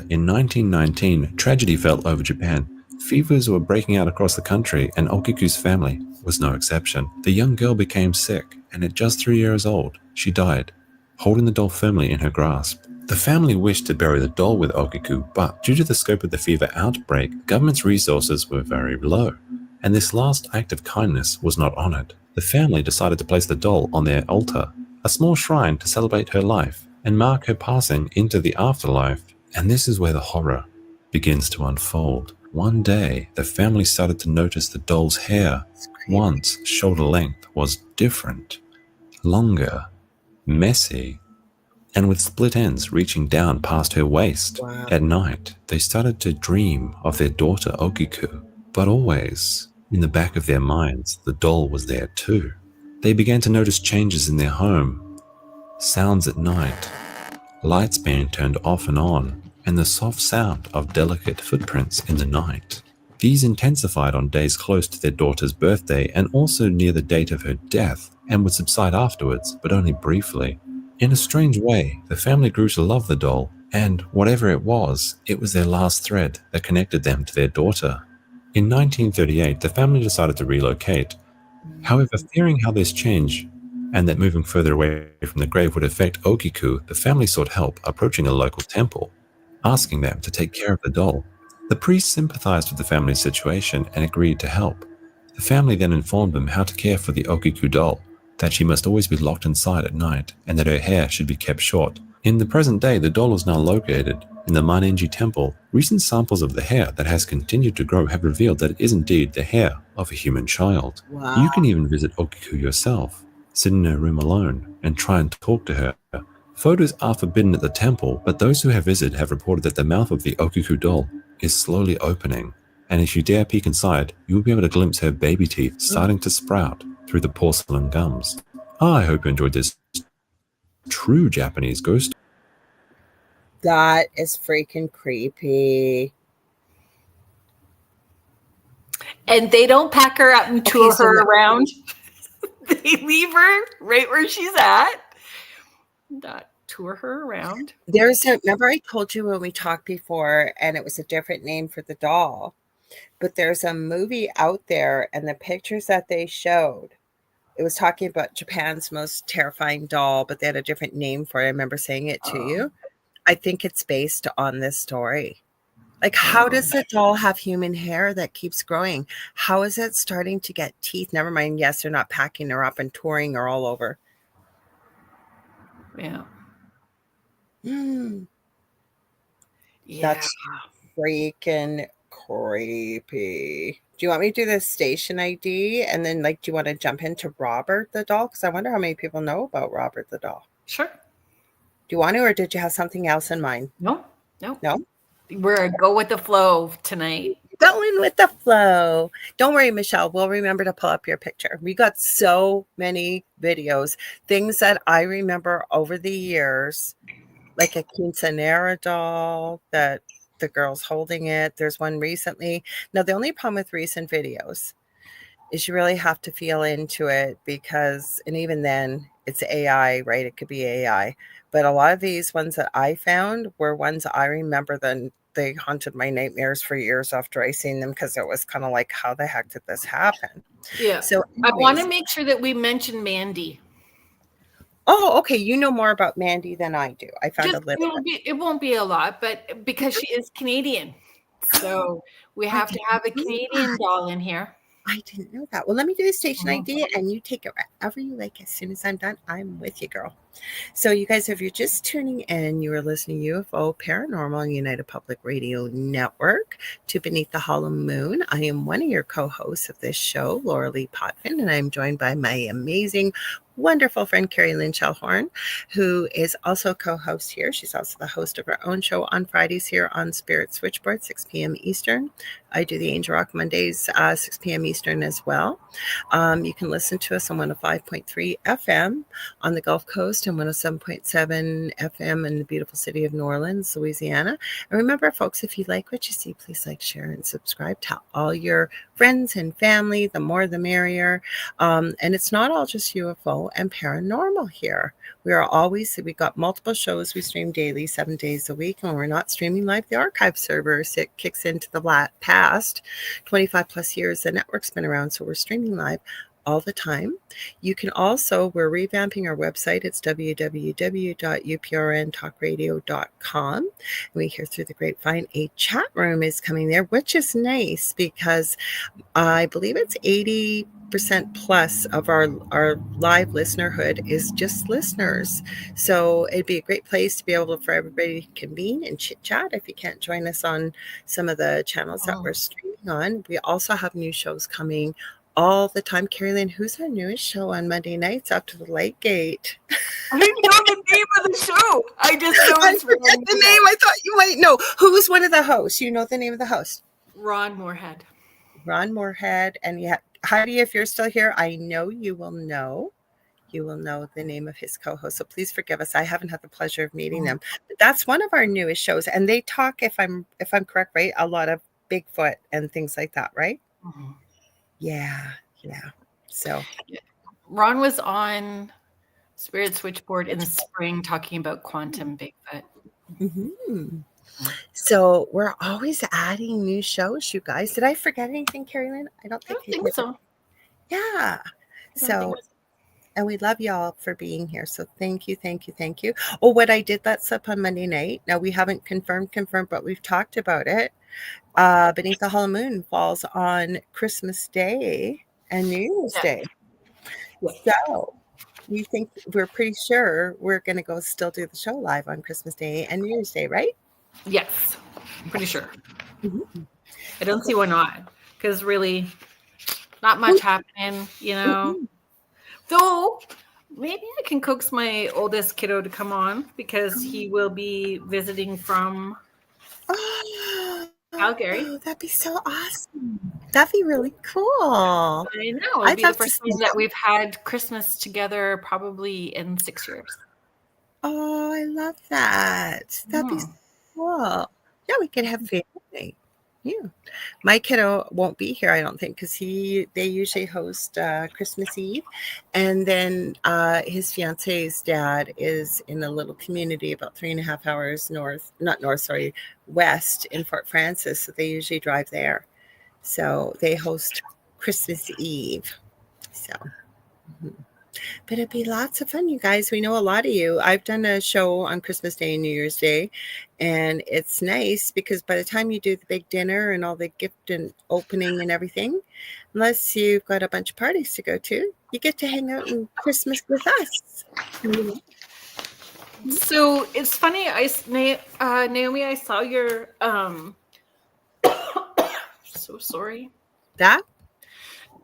Speaker 5: in 1919, tragedy fell over Japan. Fevers were breaking out across the country, and Okiku's family was no exception. The young girl became sick, and at just 3 years old, she died, holding the doll firmly in her grasp. The family wished to bury the doll with Okiku, but due to the scope of the fever outbreak, the government's resources were very low, and this last act of kindness was not honored. The family decided to place the doll on their altar, a small shrine to celebrate her life and mark her passing into the afterlife. And this is where the horror begins to unfold. One day, the family started to notice the doll's hair, once shoulder length, was different, longer, messy, and with split ends reaching down past her waist.
Speaker 2: Wow.
Speaker 5: At night, they started to dream of their daughter Okiku, but always, in the back of their minds, the doll was there too. They began to notice changes in their home, sounds at night, lights being turned off and on, and the soft sound of delicate footprints in the night. These intensified on days close to their daughter's birthday and also near the date of her death, and would subside afterwards, but only briefly. In a strange way, the family grew to love the doll, and whatever it was their last thread that connected them to their daughter. In 1938, the family decided to relocate. However, fearing how this change and that moving further away from the grave would affect Okiku, the family sought help, approaching a local temple, asking them to take care of the doll. The priest sympathized with the family's situation and agreed to help. The family then informed them how to care for the Okiku doll, that she must always be locked inside at night, and that her hair should be kept short. In the present day, the doll is now located in the Maninji temple. Recent samples of the hair that has continued to grow have revealed that it is indeed the hair of a human child.
Speaker 2: Wow.
Speaker 5: You can even visit Okiku yourself, sit in her room alone, and try and talk to her. Photos are forbidden at the temple, but those who have visited have reported that the mouth of the Okiku doll is slowly opening, and if you dare peek inside, you will be able to glimpse her baby teeth starting to sprout through the porcelain gums. I hope you enjoyed this true Japanese ghost.
Speaker 2: That is freaking creepy.
Speaker 1: And they don't pack her up and tour
Speaker 2: so
Speaker 1: her around. They leave her right where she's at. Not tour her around.
Speaker 2: Remember I told you when we talked before, and it was a different name for the doll, but there's a movie out there, and the pictures that they showed, it was talking about Japan's most terrifying doll, but they had a different name for it. I remember saying it to you. I think it's based on this story. Like, how does the doll have human hair that keeps growing? How is it starting to get teeth? Never mind. Yes, they're not packing her up and touring her all over.
Speaker 1: Yeah.
Speaker 2: Mm,
Speaker 1: Yeah.
Speaker 2: that's freaking creepy. Do you want me to do the station ID? And then, like, do you want to jump into Robert the doll? Because I wonder how many people know about Robert the doll.
Speaker 1: Sure.
Speaker 2: Do you want to, or did you have something else in mind?
Speaker 1: No.
Speaker 2: No?
Speaker 1: We're go with the flow tonight.
Speaker 2: Going with the flow. Don't worry, Michelle. We'll remember to pull up your picture. We got so many videos, things that I remember over the years, like a quinceanera doll that the girl's holding it. There's one recently. Now, the only problem with recent videos is you really have to feel into it because, and even then, it's AI, right? It could be AI. But a lot of these ones that I found were ones I remember then they haunted my nightmares for years after I seen them because it was kind of like, how the heck did this happen?
Speaker 1: Yeah.
Speaker 2: So
Speaker 1: I want to
Speaker 2: anyways,
Speaker 1: make sure that we mention Mandy.
Speaker 2: oh, okay. You know more about Mandy than I do. I found a little bit.
Speaker 1: It won't be a lot, but because she is Canadian. So we have to have a Canadian doll in here.
Speaker 2: I didn't know that. Well, let me do the station
Speaker 1: Mhm.
Speaker 2: ID and you take it wherever you like. As soon as I'm done, I'm with you, girl. So, you guys, if you're just tuning in, you are listening to UFO Paranormal on United Public Radio Network to Beneath the Hollow Moon. I am one of your co-hosts of this show, Lorile Potvin, and I'm joined by my amazing, wonderful friend, Kerrilynn Shellhorn, who is also co-host here. She's also the host of her own show on Fridays here on Spirit Switchboard, 6 p.m. Eastern. I do the Angel Rock Mondays, 6 p.m. Eastern as well. You can listen to us on 105.3 FM on the Gulf Coast and 107.7 FM in the beautiful city of New Orleans, Louisiana. And remember, folks, if you like what you see, please like, share, and subscribe. Tell all your friends and family. The more, the merrier. And it's not all just UFO and paranormal here. We've got multiple shows. We stream daily, 7 days a week. And when we're not streaming live, the archive servers, it kicks into the past 25 plus years. The network's been around, so we're streaming live all the time. You can also, we're revamping our website. It's www.uprntalkradio.com. And we hear through the grapevine a chat room is coming there, which is nice because I believe it's 80% plus of our live listenerhood is just listeners. So it'd be a great place to be able for everybody to convene and chit chat if you can't join us on some of the channels that we're streaming on. We also have new shows coming all the time. Kerrilynn, who's our newest show on Monday nights after the Light Gate?
Speaker 1: I didn't know the name of the show. I just know
Speaker 2: I
Speaker 1: it's
Speaker 2: forget the name. I thought you might know. Who's one of the hosts? You know the name of the host?
Speaker 1: Ron Moorhead.
Speaker 2: Ron Moorhead. And yeah, Heidi, if you're still here, I know you will know. You will know the name of his co-host. So please forgive us. I haven't had the pleasure of meeting them. But that's one of our newest shows. And they talk, if I'm correct, right, a lot of Bigfoot and things like that, right?
Speaker 1: Mm-hmm.
Speaker 2: Yeah. So
Speaker 1: Ron was on Spirit Switchboard in the spring talking about quantum Bigfoot.
Speaker 2: Mm-hmm. So we're always adding new shows, you guys. Did I forget anything, Kerrilynn? I don't think
Speaker 1: so.
Speaker 2: Yeah. So, and we love y'all for being here. So thank you. Oh, what I did that slip on Monday night. Now we haven't confirmed, but we've talked about it. Beneath the Hollow Moon falls on Christmas Day and New Year's Day. So we're pretty sure we're going to go still do the show live on Christmas Day and New Year's Day, right?
Speaker 1: Yes, pretty sure.
Speaker 2: Mm-hmm.
Speaker 1: I don't see why not, because really not much happening, you know. Though maybe I can coax my oldest kiddo to come on because he will be visiting from Calgary.
Speaker 2: Oh, that'd be so awesome. That'd be really cool.
Speaker 1: I know. It'll be the first time that we've had Christmas together probably in 6 years.
Speaker 2: Oh, I love that. That'd be cool. Yeah, we could have family. Yeah. My kiddo won't be here, I don't think, because they usually host Christmas Eve. And then his fiance's dad is in a little community about 3.5 hours west in Fort Francis. So they usually drive there. So they host Christmas Eve. So But it'd be lots of fun, you guys. We know a lot of you. I've done a show on Christmas Day and New Year's Day, and it's nice because by the time you do the big dinner and all the gift and opening and everything, unless you've got a bunch of parties to go to, you get to hang out and Christmas with us.
Speaker 1: So it's funny, Naomi, I saw your so sorry.
Speaker 2: That?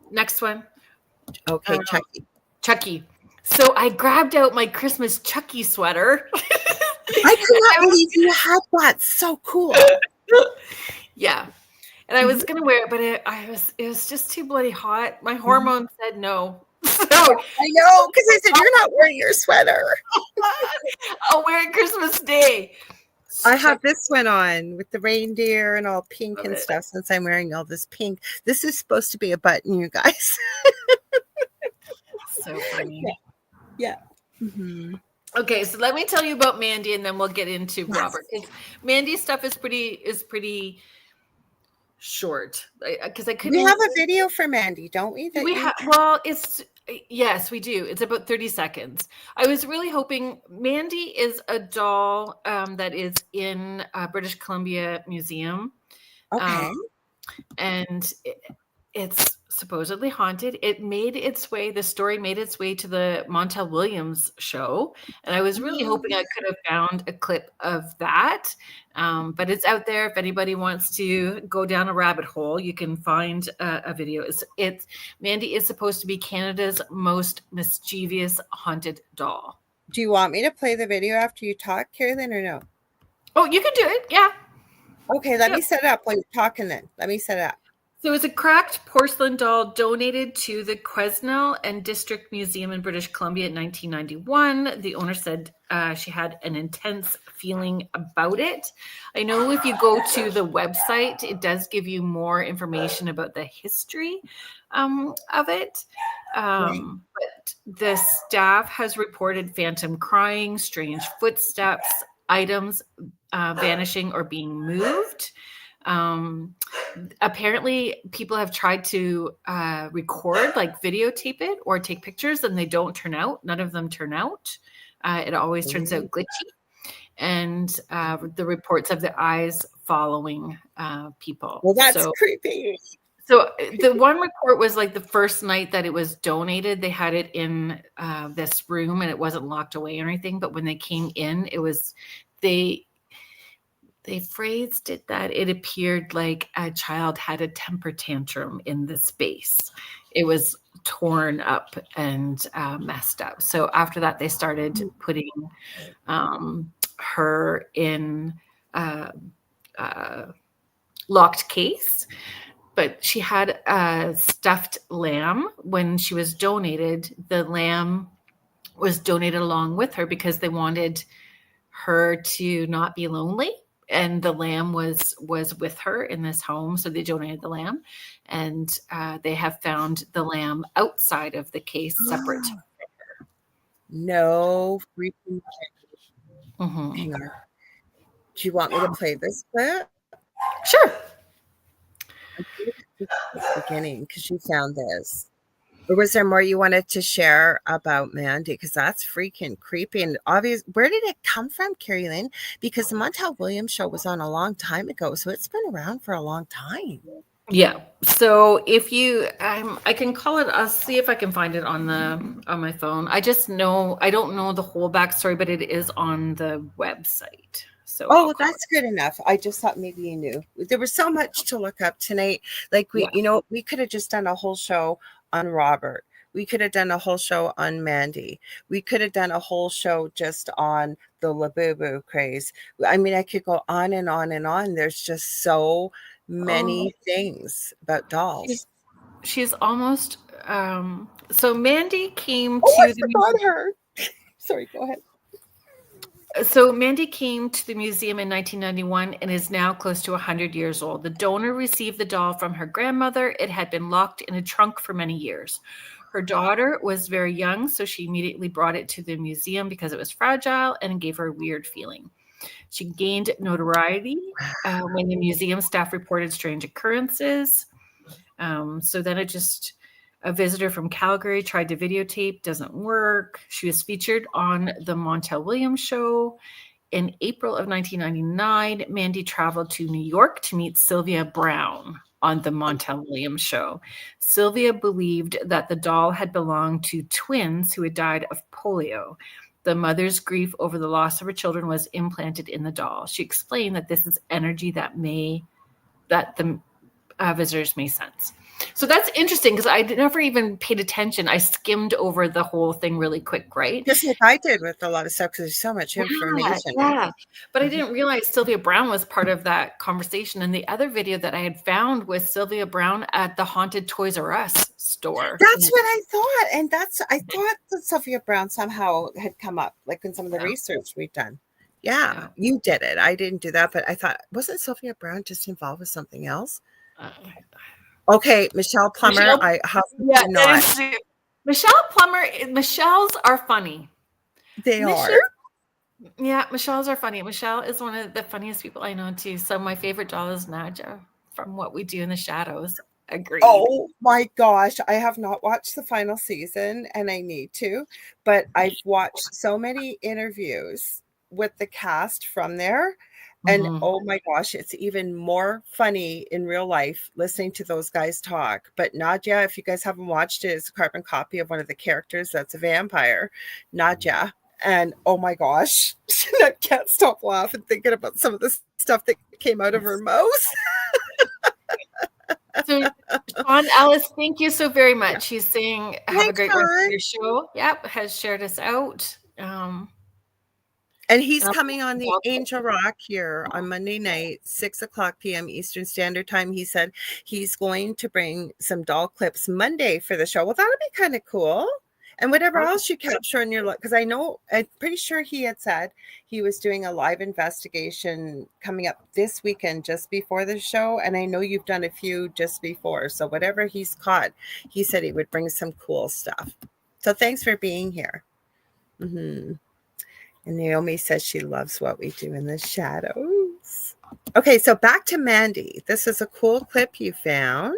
Speaker 1: Next one.
Speaker 2: Okay, Chucky.
Speaker 1: Chucky. So I grabbed out my Christmas Chucky sweater.
Speaker 2: I could not believe you had that. So cool.
Speaker 1: Yeah. And I was gonna wear it, but it was just too bloody hot. My hormones said no. So
Speaker 2: I know, because I said you're not wearing your sweater.
Speaker 1: I'll wear it Christmas Day.
Speaker 2: I have this one on with the reindeer and all pink and stuff since I'm wearing all this pink. This is supposed to be a button, you guys.
Speaker 1: So funny.
Speaker 2: Yeah. Mm-hmm.
Speaker 1: Okay, so let me tell you about Mandy, and then we'll get into Robert. Mandy's stuff is pretty short because I couldn't.
Speaker 2: We have a video for Mandy, don't we?
Speaker 1: Yes, we do. It's about 30 seconds. I was really hoping Mandy is a doll that is in British Columbia Museum.
Speaker 2: Okay.
Speaker 1: And it's supposedly haunted. The story made its way to the Montel Williams show. And I was really hoping I could have found a clip of that. But it's out there. If anybody wants to go down a rabbit hole, you can find a video. Mandy is supposed to be Canada's most mischievous haunted doll.
Speaker 2: Do you want me to play the video after you talk, Kerrilynn, or no?
Speaker 1: Oh, you can do it. Yeah.
Speaker 2: Okay, let me set it up while you're talking then. Let me set it up.
Speaker 1: So it's a cracked porcelain doll donated to the Quesnel and District Museum in British Columbia in 1991. The owner said she had an intense feeling about it. I know if you go to the website, it does give you more information about the history of it. But the staff has reported phantom crying, strange footsteps, items vanishing or being moved. Apparently people have tried to record, like videotape it or take pictures, and they don't turn out. None of them turn out. It always turns out glitchy. And the reports of the eyes following people.
Speaker 2: Well, that's creepy.
Speaker 1: So the one report was like the first night that it was donated, they had it in this room and it wasn't locked away or anything. But when they came in, they phrased it that it appeared like a child had a temper tantrum in the space. It was torn up and messed up. So after that, they started putting her in locked case. But she had a stuffed lamb when she was donated. The lamb was donated along with her because they wanted her to not be lonely. And the lamb was with her in this home. So they donated the lamb. And they have found the lamb outside of the case, separate.
Speaker 2: No freaking
Speaker 1: Mm-hmm.
Speaker 2: Hang on. Do you want me to play this clip?
Speaker 1: Sure.
Speaker 2: Beginning, because you found this. Or was there more you wanted to share about Mandy? Because that's freaking creepy and obvious. Where did it come from, Kerrilynn? Because the Montel Williams show was on a long time ago, so it's been around for a long time.
Speaker 1: Yeah. So if you, I can call it. I'll see if I can find it on my phone. I don't know the whole backstory, but it is on the website. So
Speaker 2: that's good enough. I just thought maybe you knew. There was so much to look up tonight. Like we could have just done a whole show on Robert. We could have done a whole show on Mandy. We could have done a whole show just on the Labubu craze. I mean, I could go on and on and on. There's just so many things about dolls.
Speaker 1: She's almost. So Mandy came
Speaker 2: I forgot her. Sorry, go ahead.
Speaker 1: So Mandy came to the museum in 1991 and is now close to 100 years old. The donor received the doll from her grandmother. It had been locked in a trunk for many years. Her daughter was very young, so she immediately brought it to the museum because it was fragile and gave her a weird feeling. She gained notoriety when the museum staff reported strange occurrences. So then it just A visitor from Calgary tried to videotape, doesn't work. She was featured on the Montel Williams show. In April of 1999, Mandy traveled to New York to meet Sylvia Brown on the Montel Williams show. Sylvia believed that the doll had belonged to twins who had died of polio. The mother's grief over the loss of her children was implanted in the doll. She explained that this is energy that the visitors may sense. So that's interesting because I never even paid attention. I skimmed over the whole thing really quick, right?
Speaker 2: Just like I did with a lot of stuff because there's so much information.
Speaker 1: Yeah. But I didn't realize Sylvia Brown was part of that conversation. And the other video that I had found was Sylvia Brown at the haunted Toys R Us store.
Speaker 2: That's what I thought. And I thought that Sylvia Brown somehow had come up, like in some of the research we've done. Yeah, you did it. I didn't do that, but I thought, wasn't Sylvia Brown just involved with something else? Okay, Michelle Plummer.
Speaker 1: Michelle Plummer. Michelle's are funny.
Speaker 2: They are.
Speaker 1: Yeah, Michelle's are funny. Michelle is one of the funniest people I know too. So my favorite doll is Nadja from What We Do in the Shadows. Agreed.
Speaker 2: Oh my gosh, I have not watched the final season, and I need to, but I've watched so many interviews with the cast from there. And oh my gosh, it's even more funny in real life listening to those guys talk. But Nadja, if you guys haven't watched it, it's a carbon copy of one of the characters that's a vampire, Nadja. And oh my gosh, I can't stop laughing thinking about some of the stuff that came out of her mouth.
Speaker 1: So, Sean Ellis, thank you so very much. He's saying, have a great rest of your show. Yep, has shared us out.
Speaker 2: And he's coming on the Angel Rock here on Monday night, 6:00 p.m. Eastern Standard Time. He said he's going to bring some doll clips Monday for the show. Well, that'll be kind of cool. And whatever else you capture in your look, because I'm pretty sure he had said he was doing a live investigation coming up this weekend just before the show. And I know you've done a few just before. So whatever he's caught, he said he would bring some cool stuff. So thanks for being here. Mm-hmm. And Naomi says she loves What We Do in the Shadows. Okay, so back to Mandy. This is a cool clip you found.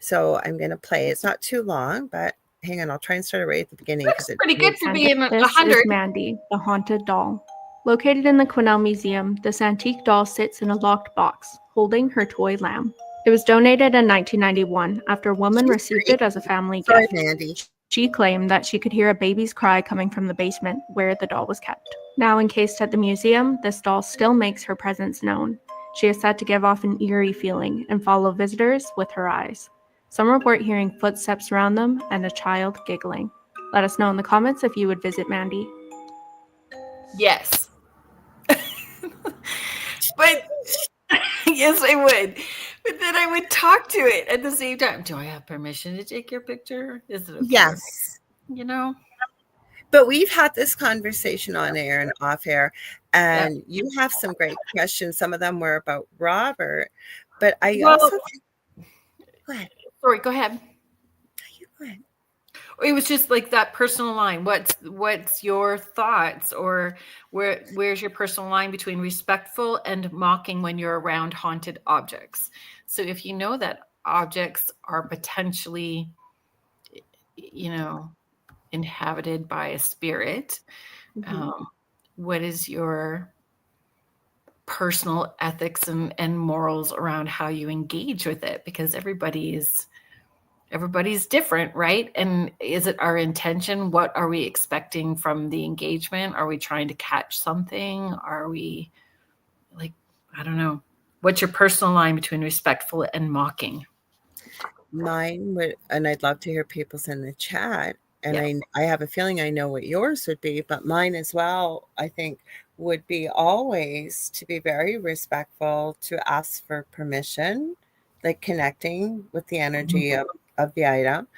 Speaker 2: So I'm going to play. It's not too long, but hang on. I'll try and start it right at the beginning.
Speaker 1: It's pretty good for being 100.
Speaker 6: This is Mandy, the haunted doll. Located in the Quesnel Museum, this antique doll sits in a locked box, holding her toy lamb. It was donated in 1991 after a woman received it as a family gift.
Speaker 2: Mandy.
Speaker 6: She claimed that she could hear a baby's cry coming from the basement where the doll was kept. Now encased at the museum, this doll still makes her presence known. She is said to give off an eerie feeling and follow visitors with her eyes. Some report hearing footsteps around them and a child giggling. Let us know in the comments if you would visit Mandy.
Speaker 1: Yes. But yes, I would. But then I would talk to it at the same time. Do I have permission to take your picture? Is it okay?
Speaker 2: Yes.
Speaker 1: You know?
Speaker 2: But we've had this conversation on air and off air, and you have some great questions. Some of them were about Robert, but I also think... Go ahead.
Speaker 1: Sorry, go ahead.
Speaker 2: You go ahead.
Speaker 1: It was just like that personal line. What's your thoughts, or where's your personal line between respectful and mocking when you're around haunted objects? So if you know that objects are potentially, inhabited by a spirit, what is your personal ethics and morals around how you engage with it? Because everybody's different, right? And is it our intention? What are we expecting from the engagement? Are we trying to catch something? Are we I don't know. What's your personal line between respectful and mocking?
Speaker 2: Mine would, and I'd love to hear people's in the chat. And I have a feeling I know what yours would be, but mine as well, I think, would be always to be very respectful, to ask for permission, like connecting with the energy of the item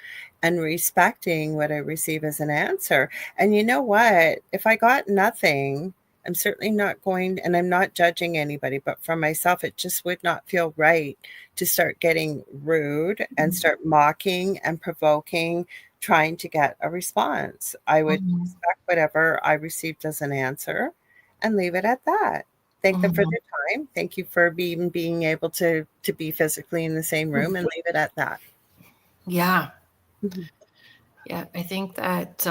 Speaker 2: and respecting what I receive as an answer. And you know what? If I got nothing, I'm certainly not going, and I'm not judging anybody, but for myself, it just would not feel right to start getting rude and start mocking and provoking, trying to get a response. I would respect whatever I received as an answer and leave it at that. Thank them for their time. Thank you for being able to be physically in the same room and leave it at that.
Speaker 1: Yeah.
Speaker 2: Mhm.
Speaker 1: Yeah, I think that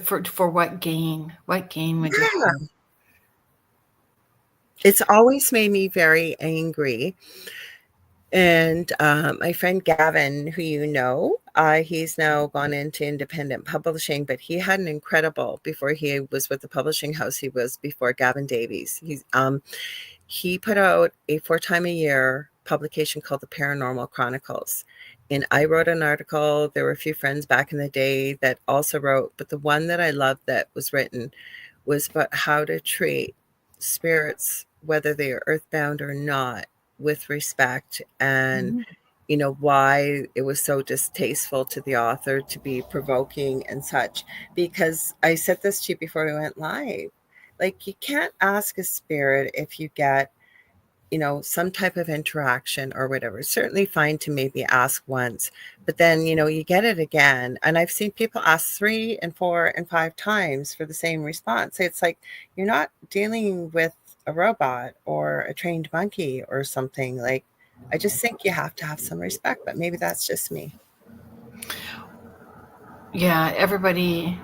Speaker 1: for what gain? What gain would you
Speaker 2: Yeah.
Speaker 1: have?
Speaker 2: It's always made me very angry. And my friend Gavin, who you know, he's now gone into independent publishing, but he had an incredible before he was with the publishing house. He was before Gavin Davies. He put out a 4 time a year publication called the Paranormal Chronicles. And I wrote an article. There were a few friends back in the day that also wrote, but the one that I loved that was written was about how to treat spirits, whether they are earthbound or not, with respect, and why it was so distasteful to the author to be provoking and such. Because I said this to you before we went live, like, you can't ask a spirit if you get some type of interaction or whatever. It's certainly fine to maybe ask once, but then, you get it again. And I've seen people ask 3 and 4 and 5 times for the same response. It's like, you're not dealing with a robot or a trained monkey or something. Like, I just think you have to have some respect, but maybe that's just me.
Speaker 1: Yeah, everybody.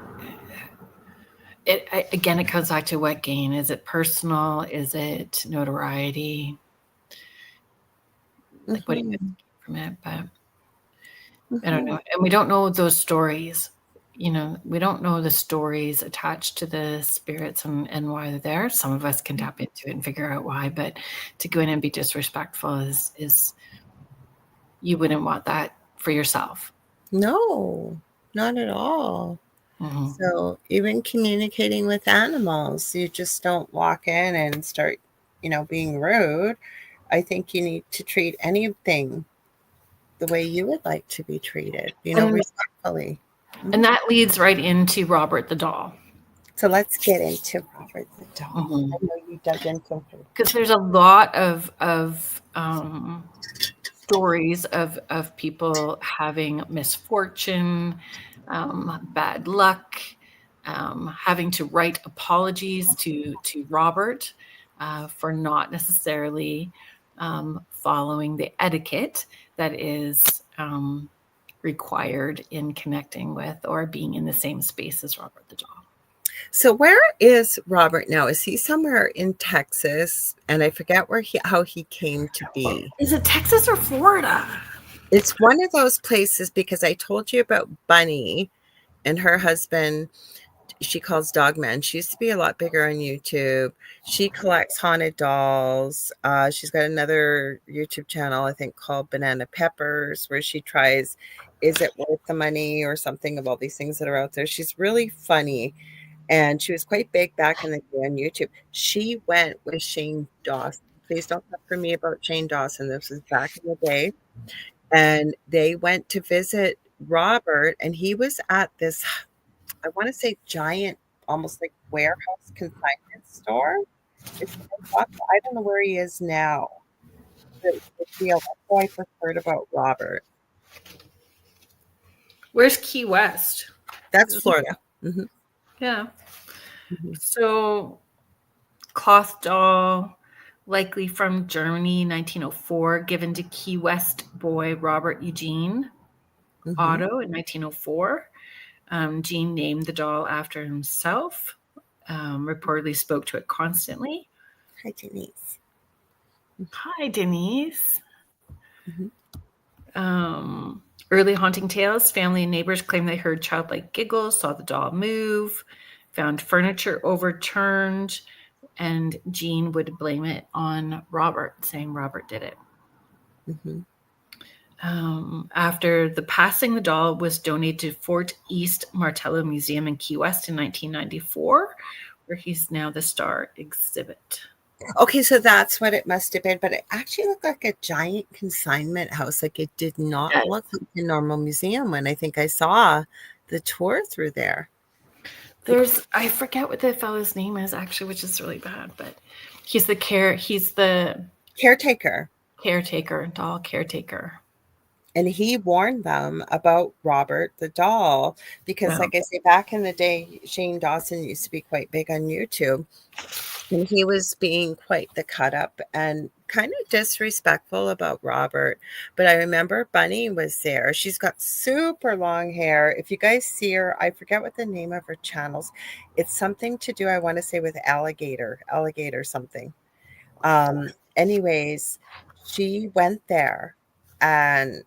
Speaker 1: Again, it comes back to what gain. Is it personal? Is it notoriety? Like, what do you get from it? But I don't know. And we don't know those stories. We don't know the stories attached to the spirits and why they're there. Some of us can tap into it and figure out why, but to go in and be disrespectful is you wouldn't want that for yourself.
Speaker 2: No, not at all. So even communicating with animals, you just don't walk in and start, being rude. I think you need to treat anything the way you would like to be treated, respectfully.
Speaker 1: And that leads right into Robert the doll.
Speaker 2: So let's get into Robert the doll. I know you dug into her.
Speaker 1: Because there's a lot of stories of people having misfortune, bad luck, having to write apologies to Robert for not necessarily following the etiquette that is required in connecting with or being in the same space as Robert the doll.
Speaker 2: So where is Robert now? Is he somewhere in Texas? And I forget how he came to be.
Speaker 1: Is it Texas or Florida?
Speaker 2: It's one of those places, because I told you about Bunny and her husband. She calls Dogman. She used to be a lot bigger on YouTube. She collects haunted dolls. She's got another YouTube channel, I think, called Banana Peppers, where she tries, is it worth the money or something, of all these things that are out there. She's really funny. And she was quite big back in the day on YouTube. She went with Shane Dawson. Please don't talk for me about Shane Dawson. This was back in the day. And they went to visit Robert, and he was at this, I want to say, giant, almost like warehouse consignment store. I don't know where he is now. That's how I first heard about Robert.
Speaker 1: Where's Key West?
Speaker 2: That's Florida. Mm-hmm.
Speaker 1: Yeah.
Speaker 2: Mm-hmm.
Speaker 1: So, cloth doll, likely from Germany, 1904, given to Key West boy Robert Eugene Otto in 1904. Gene named the doll after himself, reportedly spoke to it constantly.
Speaker 2: Hi, Denise.
Speaker 1: Hi, Denise. Early haunting tales, family and neighbors claim they heard childlike giggles, saw the doll move, found furniture overturned, and Gene would blame it on Robert, saying Robert did it. After the passing, the doll was donated to Fort East Martello Museum in Key West in 1994, where he's now the star exhibit.
Speaker 2: Okay, so that's what it must have been, but it actually looked like a giant consignment house. Like, it did not look like a normal museum when I think I saw the tour through there.
Speaker 1: I forget what the fellow's name is actually, which is really bad, but he's the
Speaker 2: caretaker,
Speaker 1: doll caretaker.
Speaker 2: And he warned them about Robert the doll because, like I say, back in the day, Shane Dawson used to be quite big on YouTube. And he was being quite the cut up and kind of disrespectful about Robert. But I remember Bunny was there. She's got super long hair. If you guys see her, I forget what the name of her channels. It's something to do, I want to say, with alligator something. Anyways, she went there and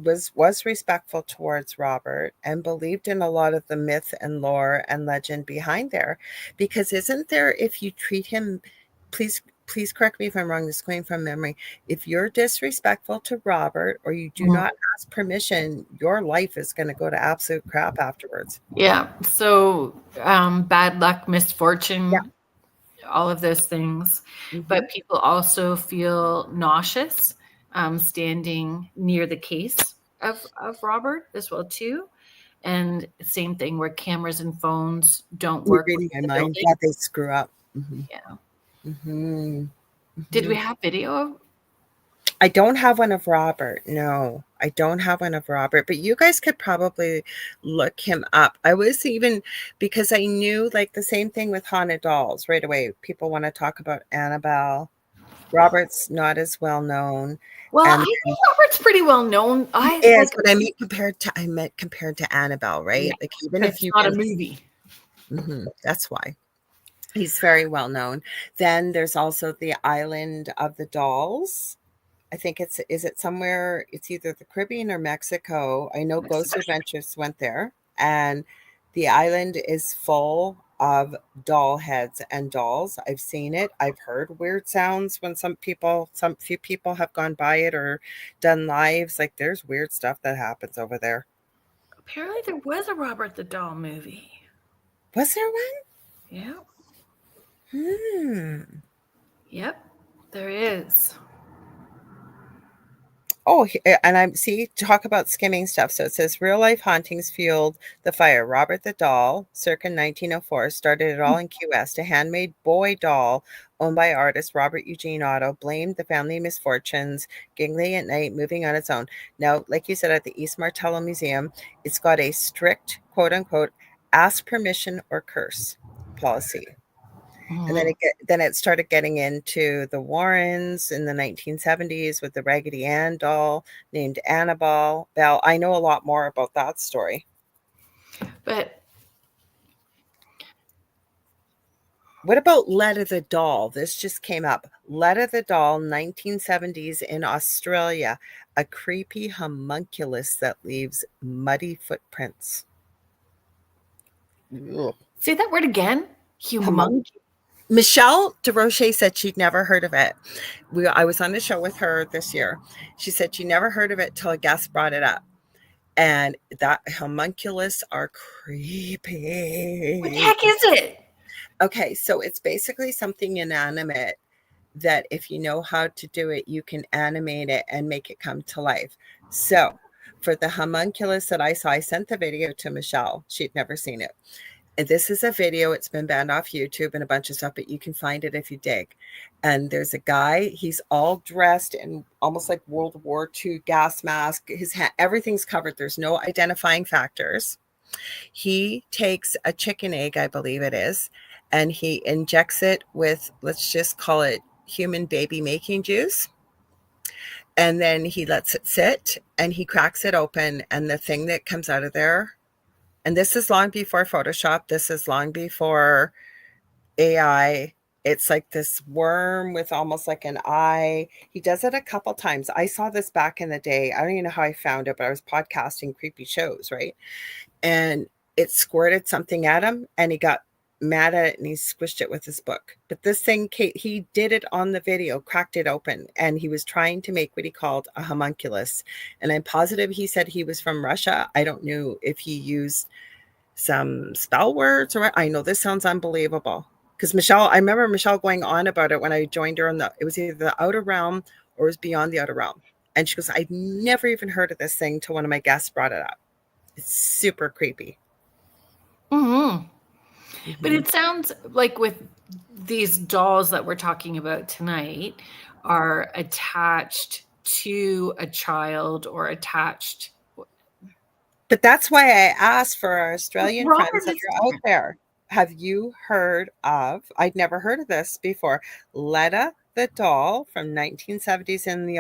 Speaker 2: was respectful towards Robert and believed in a lot of the myth and lore and legend behind there. Because isn't there, if you treat him, please correct me if I'm wrong, this is going from memory, if you're disrespectful to Robert or you do not ask permission, your life is going to go to absolute crap afterwards.
Speaker 1: Yeah. So bad luck, misfortune, all of those things. But people also feel nauseous standing near the case of Robert as well too. And same thing where cameras and phones don't work.
Speaker 2: You're reading my mind. Yeah, they screw up.
Speaker 1: Yeah. Did we have video of?
Speaker 2: I don't have one of Robert. No, I don't have one of Robert, but you guys could probably look him up. I was even, because I knew like the same thing with haunted dolls right away. People want to talk about Annabelle. Robert's not as well known.
Speaker 1: Well, I think Robert's pretty well known.
Speaker 2: But I meant compared to Annabelle, right?
Speaker 1: Yeah,
Speaker 2: like even if you
Speaker 1: not a movie.
Speaker 2: That's why. He's very well known. Then there's also the Island of the Dolls. I think is it somewhere, it's either the Caribbean or Mexico. I know Ghost Adventures went there, and the island is full of doll heads and dolls. I've seen it. I've heard weird sounds when some few people have gone by it or done lives. Like there's weird stuff that happens over there.
Speaker 1: Apparently there was a Robert the Doll movie.
Speaker 2: Was there one?
Speaker 1: Yeah. Yep, there is.
Speaker 2: Oh, and I see, talk about skimming stuff. So it says real life hauntings fueled the fire. Robert the Doll, circa 1904, started it all in Key West. A handmade boy doll owned by artist Robert Eugene Otto blamed the family misfortunes, giggling at night, moving on its own. Now, like you said, at the East Martello Museum, it's got a strict, quote unquote, ask permission or curse policy. And then it started getting into the Warrens in the 1970s with the Raggedy Ann doll named Annabelle. Belle, I know a lot more about that story.
Speaker 1: But
Speaker 2: what about Letta the Doll? This just came up. Letta the Doll, 1970s in Australia. A creepy homunculus that leaves muddy footprints.
Speaker 1: Ugh. Say that word again. Homunculus.
Speaker 2: Michelle DeRoche said she'd never heard of it. I was on the show with her this year. She said she never heard of it till a guest brought it up. And that homunculus are creepy.
Speaker 1: What the heck is it?
Speaker 2: Okay, so it's basically something inanimate that if you know how to do it, you can animate it and make it come to life. So for the homunculus that I saw, I sent the video to Michelle. She'd never seen it. And this is a video. It's been banned off YouTube and a bunch of stuff, but you can find it if you dig. And there's a guy. He's all dressed in almost like World War II gas mask. Everything's covered. There's no identifying factors. He takes a chicken egg, I believe it is, and he injects it with, let's just call it human baby making juice. And then he lets it sit and he cracks it open. And the thing that comes out of there, and this is long before Photoshop. This is long before AI. It's like this worm with almost like an eye. He does it a couple times. I saw this back in the day. I don't even know how I found it, but I was podcasting creepy shows, right? And it squirted something at him and he got mad at it and he squished it with his book. But this thing, he did it on the video, cracked it open, and he was trying to make what he called a homunculus. And I'm positive he said he was from Russia. I don't know if he used some spell words or I know this sounds unbelievable. Because Michelle, I remember Michelle going on about it when I joined her it was either the outer realm or it was beyond the outer realm. And she goes, I'd never even heard of this thing till one of my guests brought it up. It's super creepy.
Speaker 1: But it sounds like with these dolls that we're talking about tonight are attached to a child or attached.
Speaker 2: But that's why I asked for our Australian friends that are out there. Have you heard of, I'd never heard of this before, Letta the doll from 1970s in the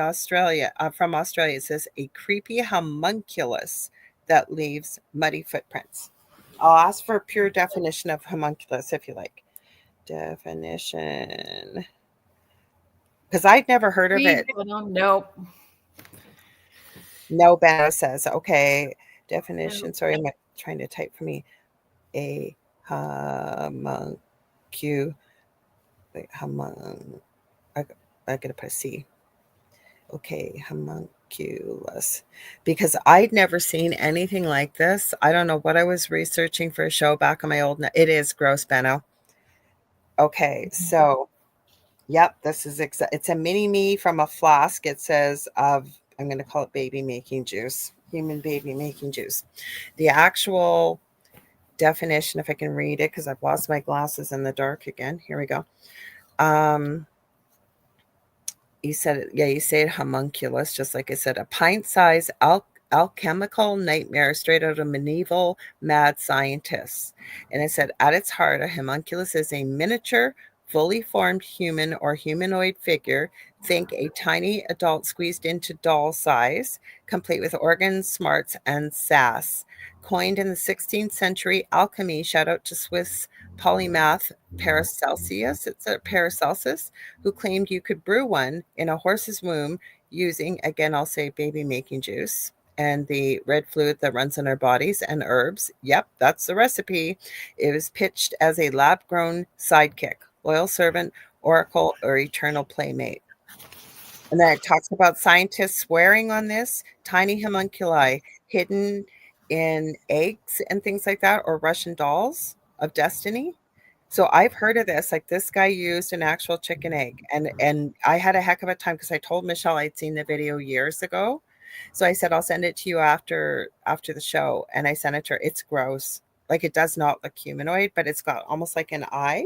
Speaker 2: from Australia. It says a creepy homunculus that leaves muddy footprints. I'll ask for a pure definition of homunculus if you like. Definition. Because I'd never heard of it.
Speaker 1: Nope.
Speaker 2: No, Benno says, okay. Definition. Sorry, I'm trying to type for me. A homunculus. Wait, I gotta put a C. Okay, homunculus. Because I'd never seen anything like this. I don't know what I was researching for a show back on my old. It is gross, Benno. Okay, so yep, this is it's a mini me from a flask. It says I'm going to call it baby making juice, human baby making juice. The actual definition, if I can read it, because I've lost my glasses in the dark again. Here we go. You said it. Yeah, you say it homunculus, just like I said, a pint-sized alchemical nightmare straight out of medieval mad scientists. And I said, at its heart, a homunculus is a miniature, fully formed human or humanoid figure. Think a tiny adult squeezed into doll size, complete with organs, smarts, and sass. Coined in the 16th century alchemy, shout out to Swiss polymath Paracelsus, who claimed you could brew one in a horse's womb using, again, I'll say baby making juice and the red fluid that runs in our bodies and herbs. Yep, that's the recipe. It was pitched as a lab-grown sidekick, loyal servant, oracle, or eternal playmate. And then it talks about scientists swearing on this tiny homunculi hidden in eggs and things like that, or Russian dolls of destiny. So I've heard of this. Like, this guy used an actual chicken egg, and I had a heck of a time because I told Michelle I'd seen the video years ago. So I said, I'll send it to you after the show. And I sent it to her. It's gross. Like, it does not look humanoid, but it's got almost like an eye.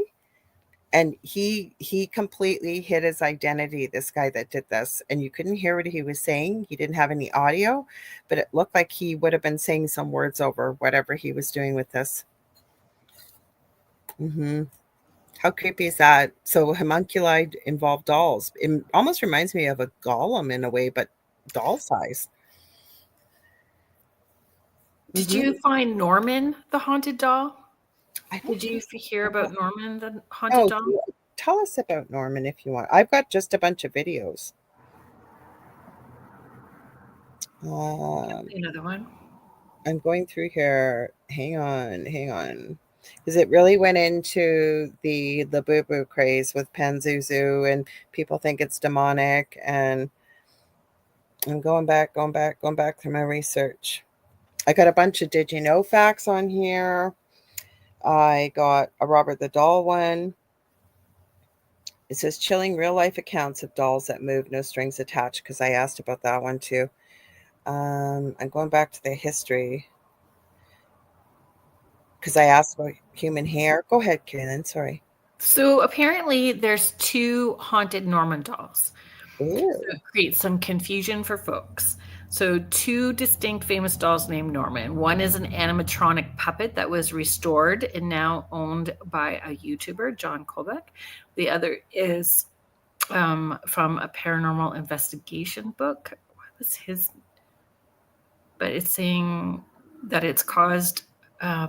Speaker 2: And he completely hid his identity, this guy that did this. And you couldn't hear what he was saying. He didn't have any audio, but it looked like he would have been saying some words over whatever he was doing with this. How creepy is that? So homunculi involve dolls. It almost reminds me of a golem in a way, but doll size.
Speaker 1: Did you find Norman, the haunted doll? Did you hear about Norman, the haunted doll?
Speaker 2: Tell us about Norman if you want. I've got just a bunch of videos.
Speaker 1: Another one.
Speaker 2: I'm going through here. Hang on. Because it really went into the boo-boo craze with Panzuzu, and people think it's demonic. And I'm going back through my research. I got a bunch of did you know facts on here. I got a Robert the Doll one. It says chilling real life accounts of dolls that move, no strings attached, because I asked about that one too. I'm going back to the history because I asked about human hair. Go ahead, Kerrilynn. Sorry.
Speaker 1: So apparently there's 2 haunted Norman dolls. So it creates some confusion for folks. So 2 distinct famous dolls named Norman. One is an animatronic puppet that was restored and now owned by a YouTuber, John Kolbeck. The other is from a paranormal investigation book. What was his? But it's saying that it's caused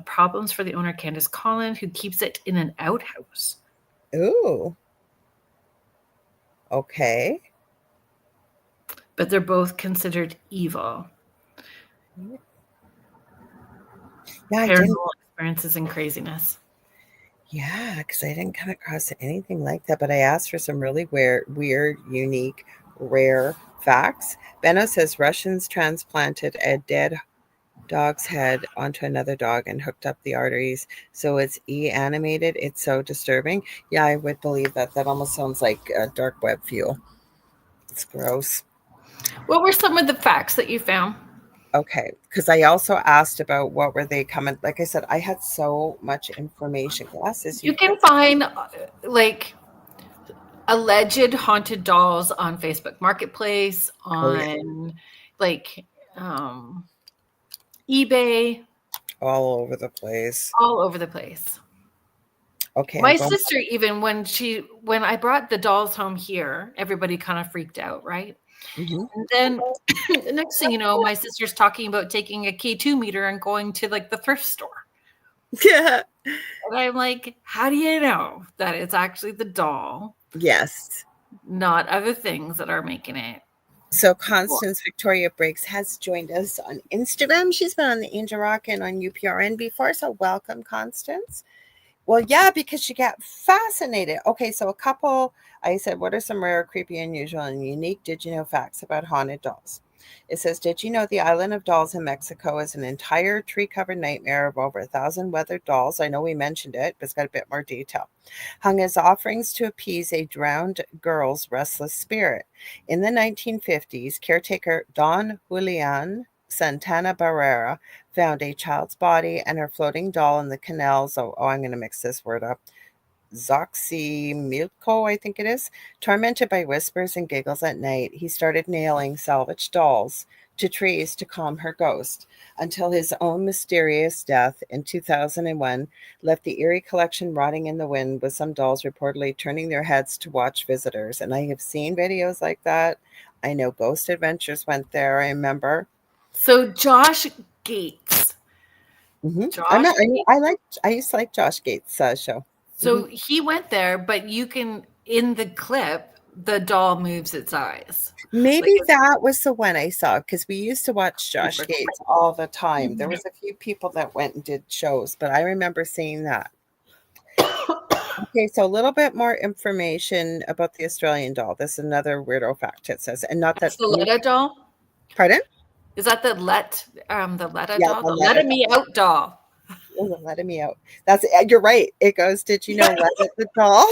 Speaker 1: problems for the owner, Candace Collin, who keeps it in an outhouse.
Speaker 2: Ooh. Okay.
Speaker 1: But they're both considered evil.
Speaker 2: Yeah,
Speaker 1: Paranormal experiences and craziness.
Speaker 2: Yeah, because I didn't come across anything like that. But I asked for some really weird, unique, rare facts. Benno says Russians transplanted a dead dog's head onto another dog and hooked up the arteries. So it's animated. It's so disturbing. Yeah, I would believe that. That almost sounds like dark web fuel. It's gross.
Speaker 1: What were some of the facts that you found?
Speaker 2: Okay, because I also asked about what were they coming. Like I said, I had so much information. Glasses.
Speaker 1: You can find like alleged haunted dolls on Facebook Marketplace, on like eBay.
Speaker 2: All over the place.
Speaker 1: All over the place.
Speaker 2: Okay.
Speaker 1: My sister, even when I brought the dolls home here, everybody kind of freaked out, right?
Speaker 2: Mm-hmm.
Speaker 1: And then the next thing you know, my sister's talking about taking a K2 meter and going to like the thrift store.
Speaker 2: Yeah.
Speaker 1: And I'm like, how do you know that it's actually the doll,
Speaker 2: Yes.
Speaker 1: not other things that are making it?
Speaker 2: So Constance Victoria Briggs has joined us on Instagram. She's been on the Angel Rock and on UPRN before. So welcome, Constance. Well, yeah, because you get fascinated. Okay, so I said, what are some rare, creepy, unusual, and unique did you know facts about haunted dolls? It says, did you know the island of dolls in Mexico is an entire tree-covered nightmare of over 1,000 weathered dolls? I know we mentioned it, but it's got a bit more detail. Hung as offerings to appease a drowned girl's restless spirit. In the 1950s, caretaker Don Julian Santana Barrera found a child's body and her floating doll in the canals. I'm going to mix this word up. Xochimilco, I think it is. Tormented by whispers and giggles at night, he started nailing salvaged dolls to trees to calm her ghost until his own mysterious death in 2001 left the eerie collection rotting in the wind, with some dolls reportedly turning their heads to watch visitors. And I have seen videos like that. I know Ghost Adventures went there, I remember.
Speaker 1: So Josh Gates.
Speaker 2: Mm-hmm.
Speaker 1: Josh
Speaker 2: I used to like Josh Gates' show.
Speaker 1: So he went there, but you can, in the clip, the doll moves its eyes.
Speaker 2: Maybe
Speaker 1: Like,
Speaker 2: that was the one I saw, because we used to watch Josh
Speaker 1: super
Speaker 2: Gates all the time. There was a few people that went and did shows, but I remember seeing that. Okay, so a little bit more information about the Australian doll. This is another weirdo fact, it says, and not that.
Speaker 1: That's the Letta doll?
Speaker 2: Pardon?
Speaker 1: Is that the Letta
Speaker 2: Yeah,
Speaker 1: doll?
Speaker 2: the
Speaker 1: The
Speaker 2: Letta
Speaker 1: Letta Me Out doll.
Speaker 2: Oh, letting me out. You're right. It goes, did you know Let the Doll,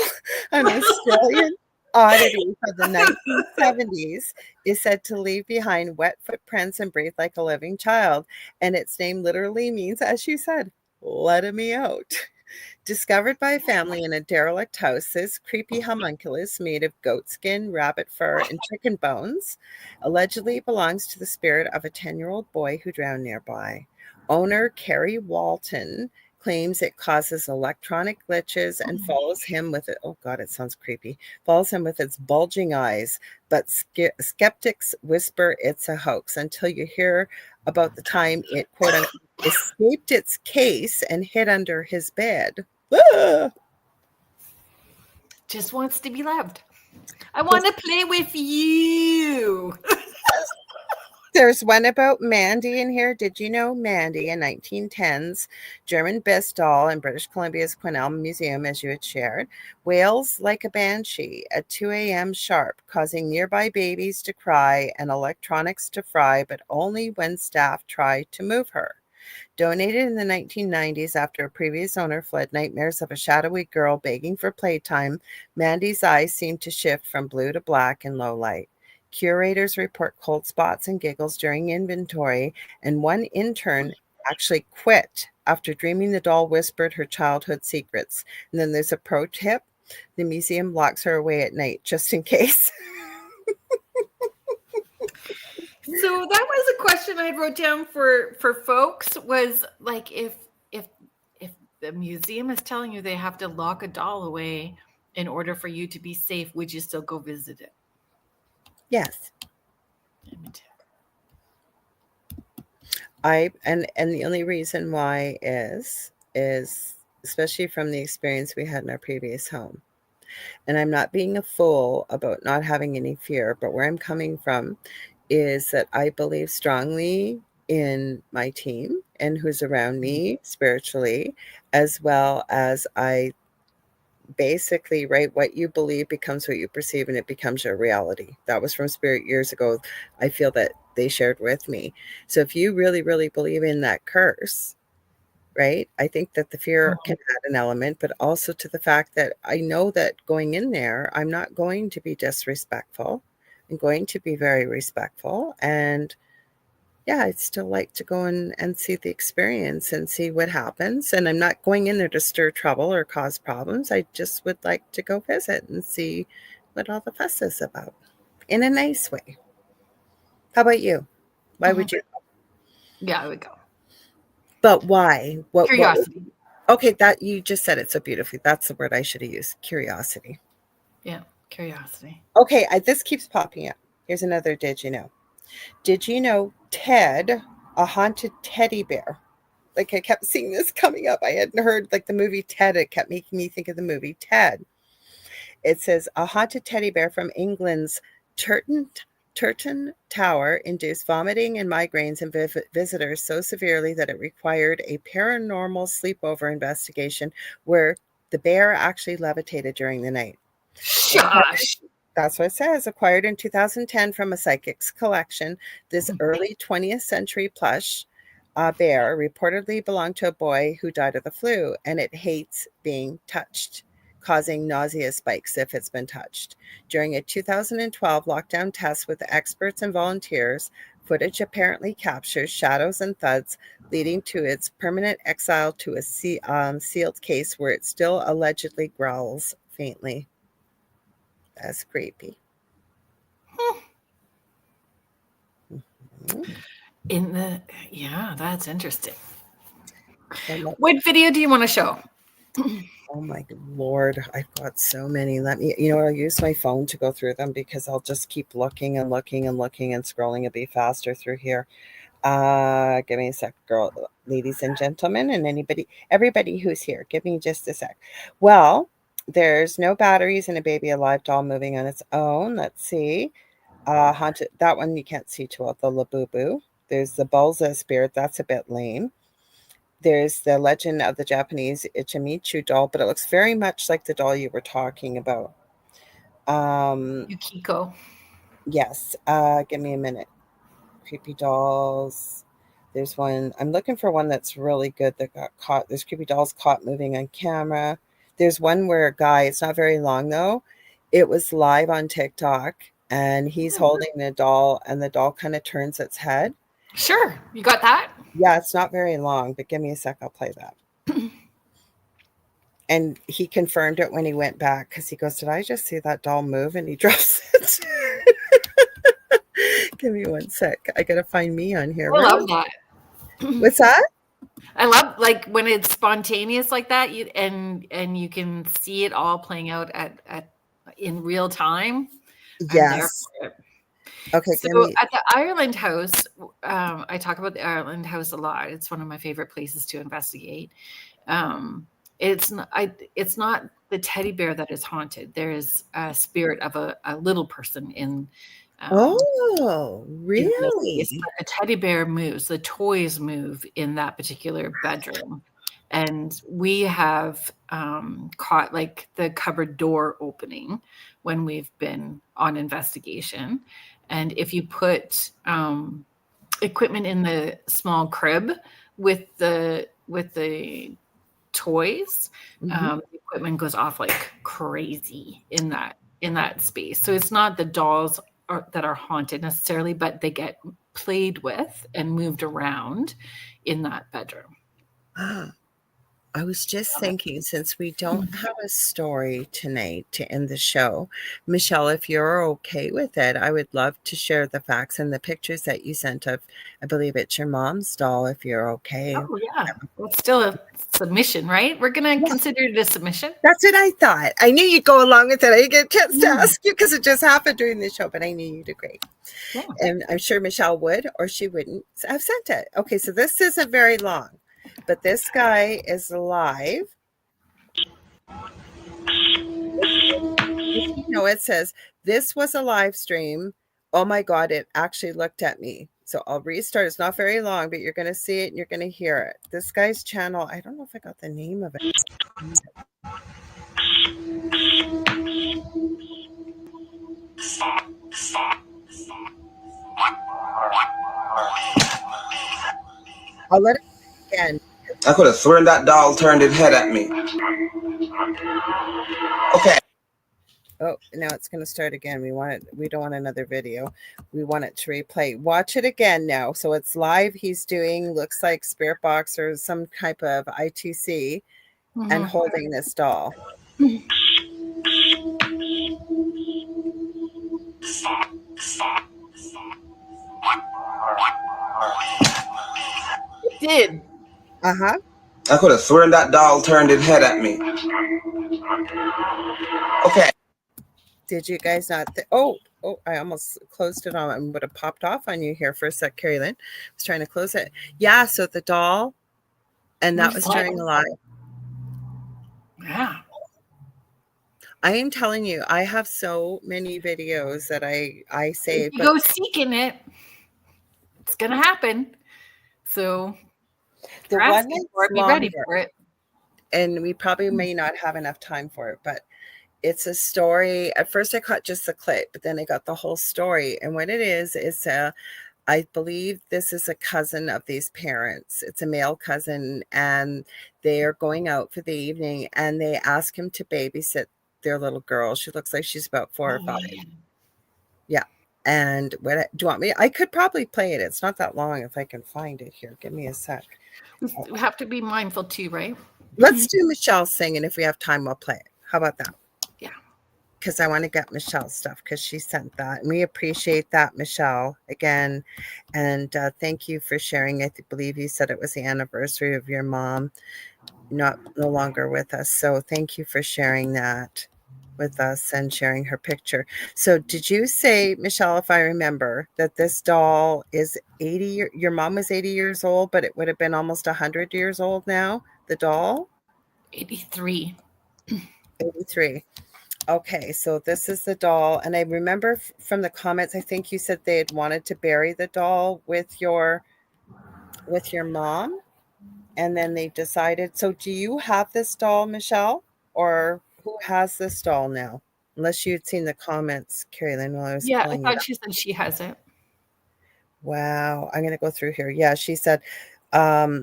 Speaker 2: an Australian oddity from the 1970s, is said to leave behind wet footprints and breathe like a living child. And its name literally means, as you said, letting me out. Discovered by a family in a derelict house, this creepy homunculus made of goat skin, rabbit fur, and chicken bones allegedly belongs to the spirit of a 10-year-old boy who drowned nearby. Owner Kerry Walton claims it causes electronic glitches and follows him with it. Oh God, it sounds creepy. Follows him with its bulging eyes, but skeptics whisper it's a hoax until you hear about the time it, quote unquote, escaped its case and hid under his bed. Ah!
Speaker 1: Just wants to be loved. I want to play with you.
Speaker 2: There's one about Mandy in here. Did you know Mandy, a 1910s German Best doll in British Columbia's Quesnel Museum, as you had shared, wails like a banshee at 2 a.m. sharp, causing nearby babies to cry and electronics to fry, but only when staff try to move her. Donated in the 1990s after a previous owner fled nightmares of a shadowy girl begging for playtime, Mandy's eyes seemed to shift from blue to black in low light. Curators report cold spots and giggles during inventory, and one intern actually quit after dreaming the doll whispered her childhood secrets. And then there's a pro tip: the museum locks her away at night just in case.
Speaker 1: So that was a question I wrote down for folks, was like, if the museum is telling you they have to lock a doll away in order for you to be safe, would you still go visit it?
Speaker 2: Yes.
Speaker 1: Me too.
Speaker 2: And the only reason why is especially from the experience we had in our previous home. And I'm not being a fool about not having any fear, but where I'm coming from is that I believe strongly in my team and who's around me spiritually, as well as I basically, right, what you believe becomes what you perceive, and it becomes your reality. That was from Spirit years ago. I feel that they shared with me. So if you really, really believe in that curse, right, I think that the fear can add an element, but also to the fact that I know that going in there, I'm not going to be disrespectful. I'm going to be very respectful. And yeah, I'd still like to go and see the experience and see what happens. And I'm not going in there to stir trouble or cause problems. I just would like to go visit and see what all the fuss is about in a nice way. How about you? Why would you go?
Speaker 1: Yeah, I would go.
Speaker 2: But why? What
Speaker 1: Curiosity.
Speaker 2: Okay, that you just said it so beautifully. That's the word I should have used. Curiosity.
Speaker 1: Yeah, curiosity.
Speaker 2: Okay, this keeps popping up. Here's another did you know? Did you know Ted, a haunted teddy bear? Like I kept seeing this coming up. I hadn't heard like the movie Ted. It kept making me think of the movie Ted. It says a haunted teddy bear from England's Turton Tower induced vomiting and migraines in visitors so severely that it required a paranormal sleepover investigation where the bear actually levitated during the night.
Speaker 1: Shush.
Speaker 2: That's what it says. Acquired in 2010 from a psychic's collection, this early 20th century plush bear reportedly belonged to a boy who died of the flu, and it hates being touched, causing nausea spikes if it's been touched. During a 2012 lockdown test with experts and volunteers, footage apparently captures shadows and thuds, leading to its permanent exile to a sealed case where it still allegedly growls faintly. That's creepy.
Speaker 1: Yeah, that's interesting.
Speaker 2: And
Speaker 1: What video do you want to show?
Speaker 2: oh my Lord, I've got so many. Let me, I'll use my phone to go through them because I'll just keep looking and looking and looking and scrolling a bit faster through here. Give me a sec, ladies and gentlemen, and everybody who's here, give me just a sec. Well, there's no batteries in a baby alive doll moving on its own. Let's see. Haunted, that one you can't see too well, the Labubu. There's the Bulza spirit, that's a bit lame. There's the Legend of the Japanese Ichimichu doll, but it looks very much like the doll you were talking about.
Speaker 1: Yukiko.
Speaker 2: Yes. Give me a minute. Creepy dolls. There's one. I'm looking for one that's really good that got caught. There's creepy dolls caught moving on camera. There's one where a guy, it's not very long though. It was live on TikTok and he's holding the doll and the doll kind of turns its head.
Speaker 1: Sure. You got that?
Speaker 2: Yeah, it's not very long, but give me a sec. I'll play that. And he confirmed it when he went back because he goes, did I just see that doll move? And he drops it. Give me one sec. I got to find me on here.
Speaker 1: I love that.
Speaker 2: What's that?
Speaker 1: I love like when it's spontaneous like that, and you can see it all playing out at in real time.
Speaker 2: Yes. Okay.
Speaker 1: So at the Ireland House, I talk about the Ireland House a lot. It's one of my favorite places to investigate. It's not the teddy bear that is haunted. There is a spirit of a little person in.
Speaker 2: Oh, really?
Speaker 1: The teddy bear moves. The toys move in that particular bedroom, and we have caught like the cupboard door opening when we've been on investigation. And if you put equipment in the small crib with the toys, the equipment goes off like crazy in that space. So it's not the dolls that are haunted necessarily, but they get played with and moved around in that bedroom.
Speaker 2: I was just thinking, since we don't have a story tonight to end the show, Michelle, if you're okay with it, I would love to share the facts and the pictures that you sent of, I believe it's your mom's doll, if you're okay.
Speaker 1: Oh, yeah. It's still a submission, right? We're going to consider it a submission.
Speaker 2: That's what I thought. I knew you'd go along with it. I didn't get a chance to ask you because it just happened during the show, but I knew you'd agree. Yeah. And I'm sure Michelle would, or she wouldn't have sent it. Okay, so this isn't very long. But this guy is live. It says, this was a live stream. Oh my God, it actually looked at me. So I'll restart. It's not very long, but you're going to see it and you're going to hear it. This guy's channel, I don't know if I got the name of it. I'll let it again.
Speaker 7: I could have sworn that doll turned its head at me. Okay.
Speaker 2: Oh, now it's going to start again. We don't want another video. We want it to replay. Watch it again now. So it's live. He's doing, looks like Spirit Box or some type of ITC and holding this doll.
Speaker 1: It did.
Speaker 2: Uh-huh.
Speaker 7: I could have sworn that doll turned its head at me. Okay.
Speaker 2: Did you guys not? Oh, I almost closed it on. I would have popped off on you here for a sec, Kerrilynn. I was trying to close it. Yeah, so the doll, and that was during a live.
Speaker 1: Yeah.
Speaker 2: I am telling you, I have so many videos that I saved.
Speaker 1: If you go seeking it, it's gonna happen. So
Speaker 2: the
Speaker 1: you're
Speaker 2: one
Speaker 1: asking for it, be ready for it.
Speaker 2: And we probably may not have enough time for it, but it's a story. At first I caught just the clip, but then I got the whole story. And what it is I believe this is a cousin of these parents. It's a male cousin, and they are going out for the evening, and they ask him to babysit their little girl. She looks like she's about 4 or 5. Yeah. And do you want me? I could probably play it. It's not that long if I can find it here. Give me a sec.
Speaker 1: We have to be mindful too, right?
Speaker 2: Let's do Michelle sing, and if we have time, we'll play it. How about that?
Speaker 1: Yeah.
Speaker 2: Because I want to get Michelle's stuff because she sent that. And we appreciate that, Michelle, again. And thank you for sharing. I believe you said it was the anniversary of your mom no longer with us. So thank you for sharing that with us and sharing her picture. So did you say, Michelle, if I remember, that this doll is 80, your mom was 80 years old, but it would have been almost 100 years old now, the doll?
Speaker 1: 83.
Speaker 2: 83. Okay, so this is the doll. And I remember from the comments, I think you said they had wanted to bury the doll with your mom. And then they decided. So do you have this doll, Michelle? Or who has this doll now? Unless you had seen the comments, Kerrilynn, while I was pulling
Speaker 1: I thought she said she has it.
Speaker 2: Wow. I'm going to go through here. Yeah, she said, yeah,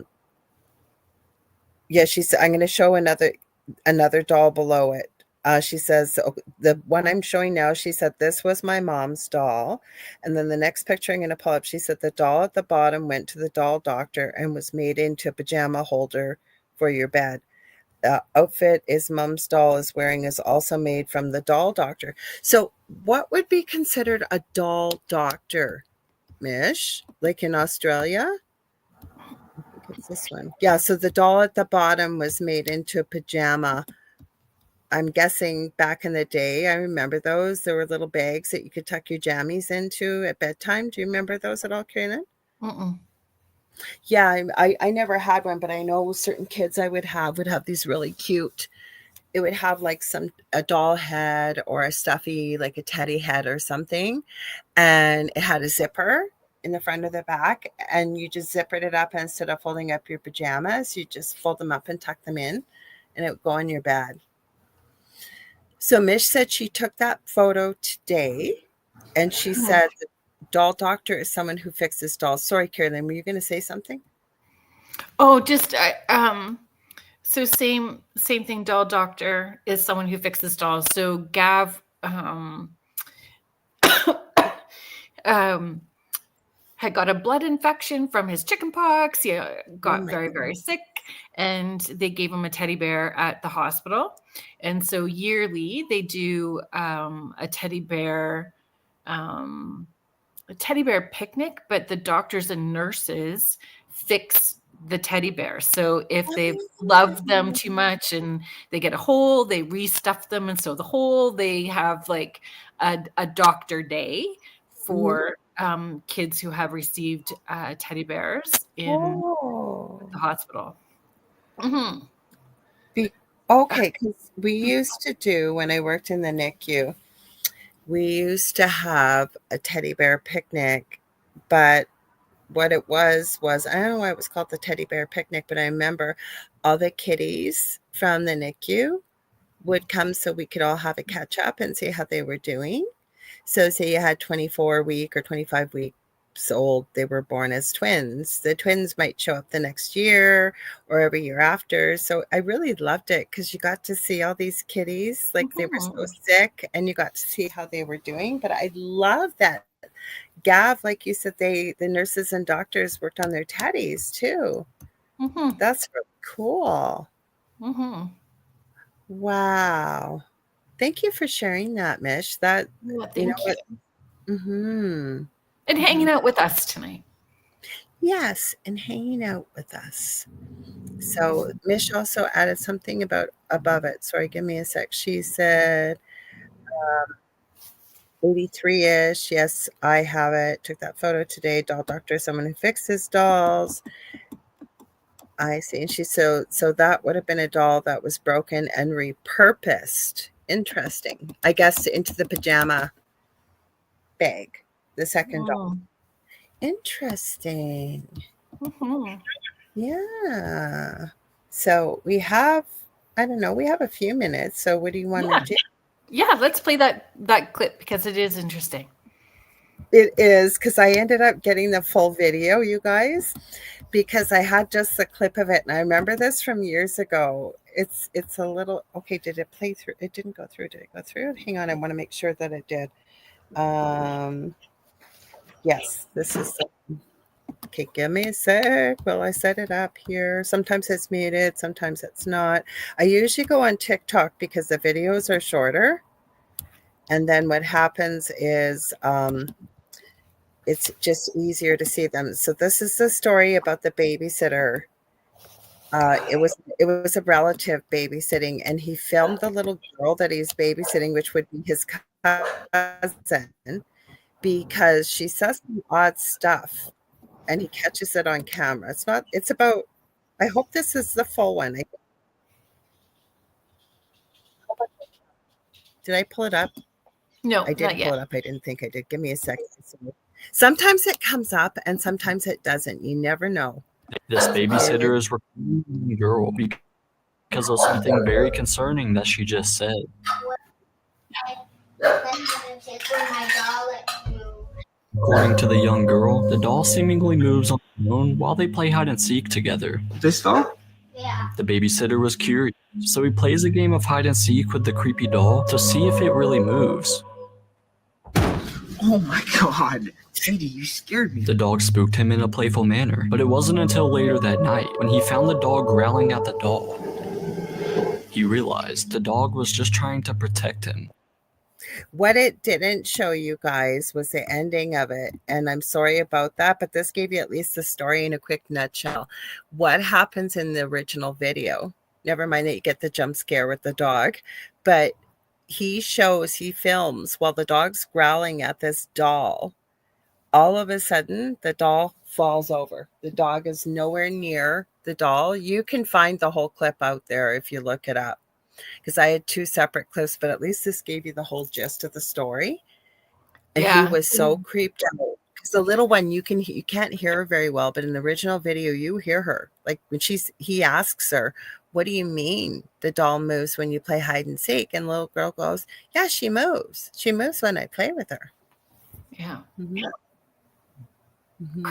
Speaker 2: she said, I'm going to show another doll below it. She says, the one I'm showing now, she said, this was my mom's doll. And then the next picture I'm going to pull up, she said, the doll at the bottom went to the doll doctor and was made into a pajama holder for your bed. The outfit is mom's doll is wearing is also made from the doll doctor. So what would be considered a doll doctor, Mish? Like in Australia? I think it's this one. Yeah, so the doll at the bottom was made into a pajama. I'm guessing back in the day, I remember those. There were little bags that you could tuck your jammies into at bedtime. Do you remember those at all, Kerrilynn? Yeah, I never had one, but I know certain kids I would have these really cute. It would have like a doll head or a stuffy, like a teddy head or something. And it had a zipper in the front of the back, and you just zippered it up. And instead of folding up your pajamas, you just fold them up and tuck them in, and it would go on your bed. So Mish said she took that photo today, and she said the doll doctor is someone who fixes dolls. Sorry, Kerrilynn, were you going to say something?
Speaker 1: Oh, just so same thing. Doll doctor is someone who fixes dolls. So Gav had got a blood infection from his chicken pox. He got very, very sick, and they gave him a teddy bear at the hospital. And so yearly they do a teddy bear picnic, but the doctors and nurses fix the teddy bear. So if they've loved them too much and they get a hole, they restuff them and sew the hole. They have like a doctor day for kids who have received teddy bears in the hospital.
Speaker 2: Okay, because we used to do, when I worked in the NICU, we used to have a teddy bear picnic, but what it was, I don't know why it was called the teddy bear picnic, but I remember all the kiddies from the NICU would come so we could all have a catch up and see how they were doing. So say you had 24-week or 25 weeks old, they were born as twins. The twins might show up the next year or every year after. So I really loved it because you got to see all these kiddies, like they were so sick, and you got to see how they were doing. But I love that. Gav, like you said, the nurses and doctors worked on their teddies too. That's really cool. Wow. Thank you for sharing that, Mish. That, you know what?
Speaker 1: And hanging out with us tonight.
Speaker 2: Yes, and hanging out with us. So Mish also added something about above it. Sorry, give me a sec. She said 83-ish. Yes, I have it. Took that photo today. Doll doctor, someone who fixes dolls. I see. And so that would have been a doll that was broken and repurposed. Interesting. I guess into the pajama bag. The second doll. Interesting.
Speaker 1: Mhm.
Speaker 2: Yeah. So we have, I don't know, we have a few minutes. So what do you want to do?
Speaker 1: Yeah, let's play that clip because it is interesting.
Speaker 2: It is, because I ended up getting the full video, you guys, because I had just the clip of it. And I remember this from years ago. It's a little, okay, did it play through? It didn't go through. Did it go through? Hang on, I want to make sure that it did. Yes, this is okay, give me a sec while I set it up here. Sometimes it's muted, sometimes it's not. I usually go on TikTok because the videos are shorter. And then what happens is it's just easier to see them. So this is the story about the babysitter. It was a relative babysitting, and he filmed the little girl that he's babysitting, which would be his cousin, because she says some odd stuff. And he catches it on camera. It's about, I hope this is the full one. Did I pull it up?
Speaker 1: No,
Speaker 2: I didn't pull it up. I didn't think I did. Give me a second. Sometimes it comes up and sometimes it doesn't. You never know.
Speaker 8: This babysitter is recording the girl because of something very concerning that she just said. According to the young girl, the doll seemingly moves on its own while they play hide and seek together.
Speaker 7: This doll?
Speaker 8: Yeah. The babysitter was curious, so he plays a game of hide and seek with the creepy doll to see if it really moves.
Speaker 7: Oh my god. Sadie, you scared me.
Speaker 8: The dog spooked him in a playful manner, but it wasn't until later that night when he found the dog growling at the doll. He realized the dog was just trying to protect him.
Speaker 2: What it didn't show you guys was the ending of it. And I'm sorry about that, but this gave you at least the story in a quick nutshell. What happens in the original video? Never mind that you get the jump scare with the dog, but he films while the dog's growling at this doll. All of a sudden, the doll falls over. The dog is nowhere near the doll. You can find the whole clip out there if you look it up, because I had two separate clips, but at least this gave you the whole gist of the story. And he was so creeped out, because the little one, you can't hear her very well, but in the original video, you hear her. Like when he asks her, "What do you mean the doll moves when you play hide and seek?" And the little girl goes, "Yeah, she moves. She moves when I play with her."
Speaker 1: Yeah.
Speaker 2: Mm-hmm. Mm-hmm.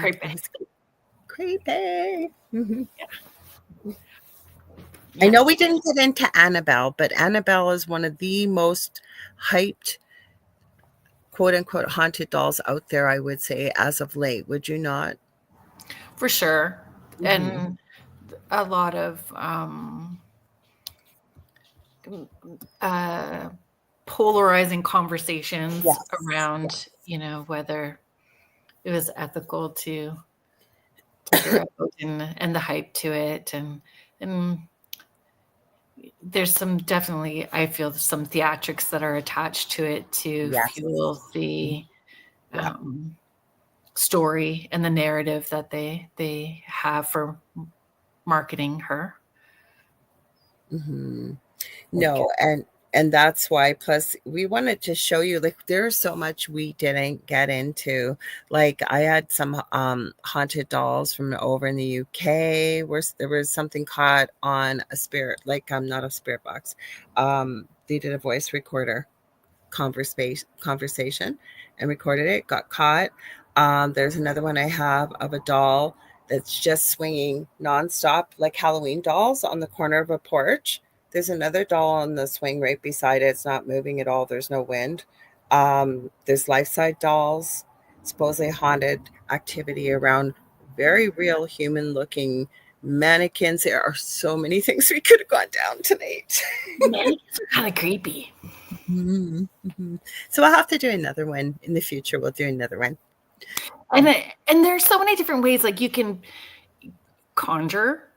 Speaker 2: Creepy. Mm-hmm. Yeah. I know we didn't get into Annabelle, but Annabelle is one of the most hyped, quote unquote, haunted dolls out there, I would say, as of late. Would you not?
Speaker 1: For sure. Mm-hmm. And a lot of polarizing conversations around, whether it was ethical to and the hype to it. And there's some definitely, I feel some theatrics that are attached to it to fuel the story and the narrative that they have for marketing her.
Speaker 2: Mm-hmm. No, and that's why, plus we wanted to show you, like, there's so much we didn't get into. Like I had some haunted dolls from over in the UK where there was something caught on a spirit, like not a spirit box. They did a voice recorder conversation and recorded it, got caught. There's another one I have of a doll that's just swinging nonstop, like Halloween dolls on the corner of a porch. There's another doll on the swing right beside it. It's not moving at all. There's no wind. There's life-size dolls, supposedly haunted activity around very real human-looking mannequins. There are so many things we could have gone down tonight.
Speaker 1: Mannequins are kind of creepy.
Speaker 2: Mm-hmm. Mm-hmm. So I'll have to do another one in the future. We'll do another one.
Speaker 1: And there's so many different ways, like you can conjure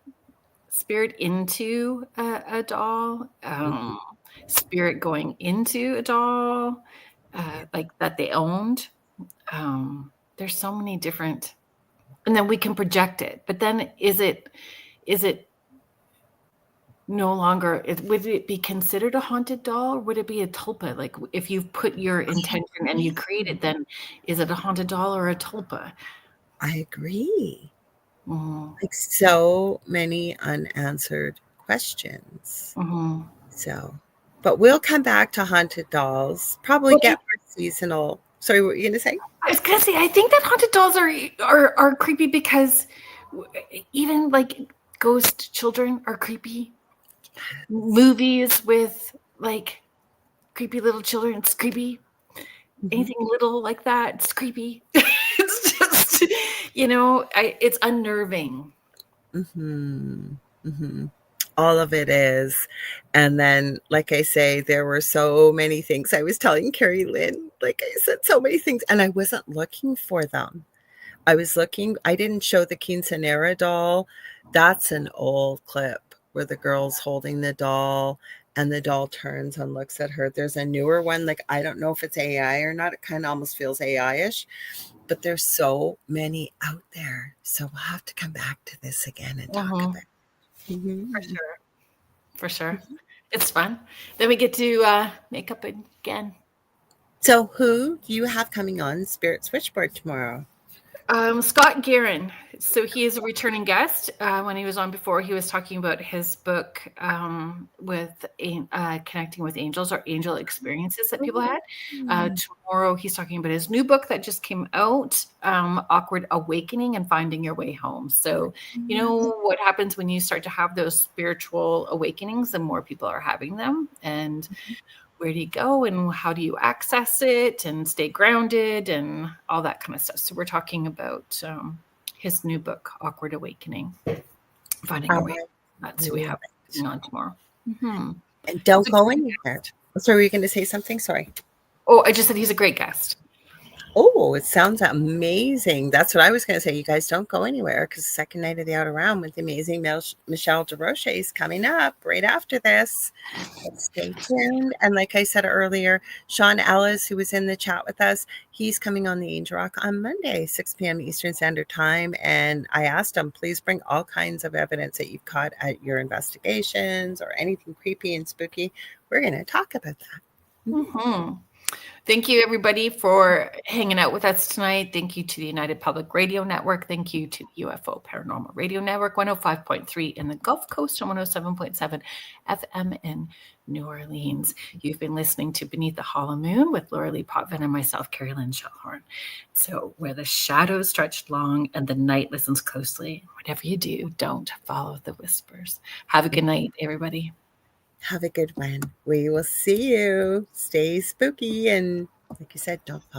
Speaker 1: spirit into a doll, spirit going into a doll, like that they owned. There's so many different, and then we can project it. But then is it no longer, would it be considered a haunted doll, or would it be a tulpa? Like if you've put your intention and you create it, then is it a haunted doll or a tulpa?
Speaker 2: I agree.
Speaker 1: Mm-hmm.
Speaker 2: Like so many unanswered questions.
Speaker 1: Mm-hmm.
Speaker 2: So, but we'll come back to haunted dolls. Probably get more seasonal. Sorry, what were you going to say?
Speaker 1: I was gonna say, I think that haunted dolls are creepy because even like ghost children are creepy. Movies with like creepy little children, it's creepy. Anything little like that, it's creepy. It's just, it's unnerving.
Speaker 2: All of it is. And then, like I say, there were so many things. I was telling Kerrilynn, like I said, so many things, and I wasn't looking for them. I didn't show the quinceanera doll. That's an old clip where the girl's holding the doll and the doll turns and looks at her. There's a newer one, like I don't know if it's AI or not. It kind of almost feels AI-ish, but there's so many out there. So we'll have to come back to this again and talk about it.
Speaker 1: For sure. It's fun. Then we get to make up again.
Speaker 2: So who do you have coming on Spirit Switchboard tomorrow?
Speaker 1: Scott Guerin. So he is a returning guest. When he was on before, he was talking about his book with connecting with angels, or angel experiences that people had. Tomorrow, he's talking about his new book that just came out, Awkward Awakening and Finding Your Way Home. So, you know what happens when you start to have those spiritual awakenings, the more people are having them. And where do you go and how do you access it and stay grounded and all that kind of stuff. So we're talking about his new book, Awkward Awakening, Finding Your Way. That's who we have on tomorrow.
Speaker 2: And don't go anywhere. Sorry, were you going to say something? Sorry.
Speaker 1: Oh, I just said he's a great guest.
Speaker 2: Oh, it sounds amazing. That's what I was going to say. You guys don't go anywhere, because the second night of the Outer Round with the amazing Michelle DeRoche is coming up right after this. But stay tuned. And like I said earlier, Sean Ellis, who was in the chat with us, he's coming on the Angel Rock on Monday, 6 p.m. Eastern Standard Time. And I asked him, please bring all kinds of evidence that you've caught at your investigations or anything creepy and spooky. We're going to talk about that.
Speaker 1: Thank you, everybody, for hanging out with us tonight. Thank you to the United Public Radio Network. Thank you to UFO Paranormal Radio Network, 105.3 in the Gulf Coast and 107.7 FM in New Orleans. You've been listening to Beneath the Hollow Moon with Lorile, Potvin, and myself, Kerrilynn Shellhorn. So where the shadows stretch long and the night listens closely, whatever you do, don't follow the whispers. Have a good night, everybody.
Speaker 2: Have a good one. We will see you. Stay spooky. And like you said, don't follow.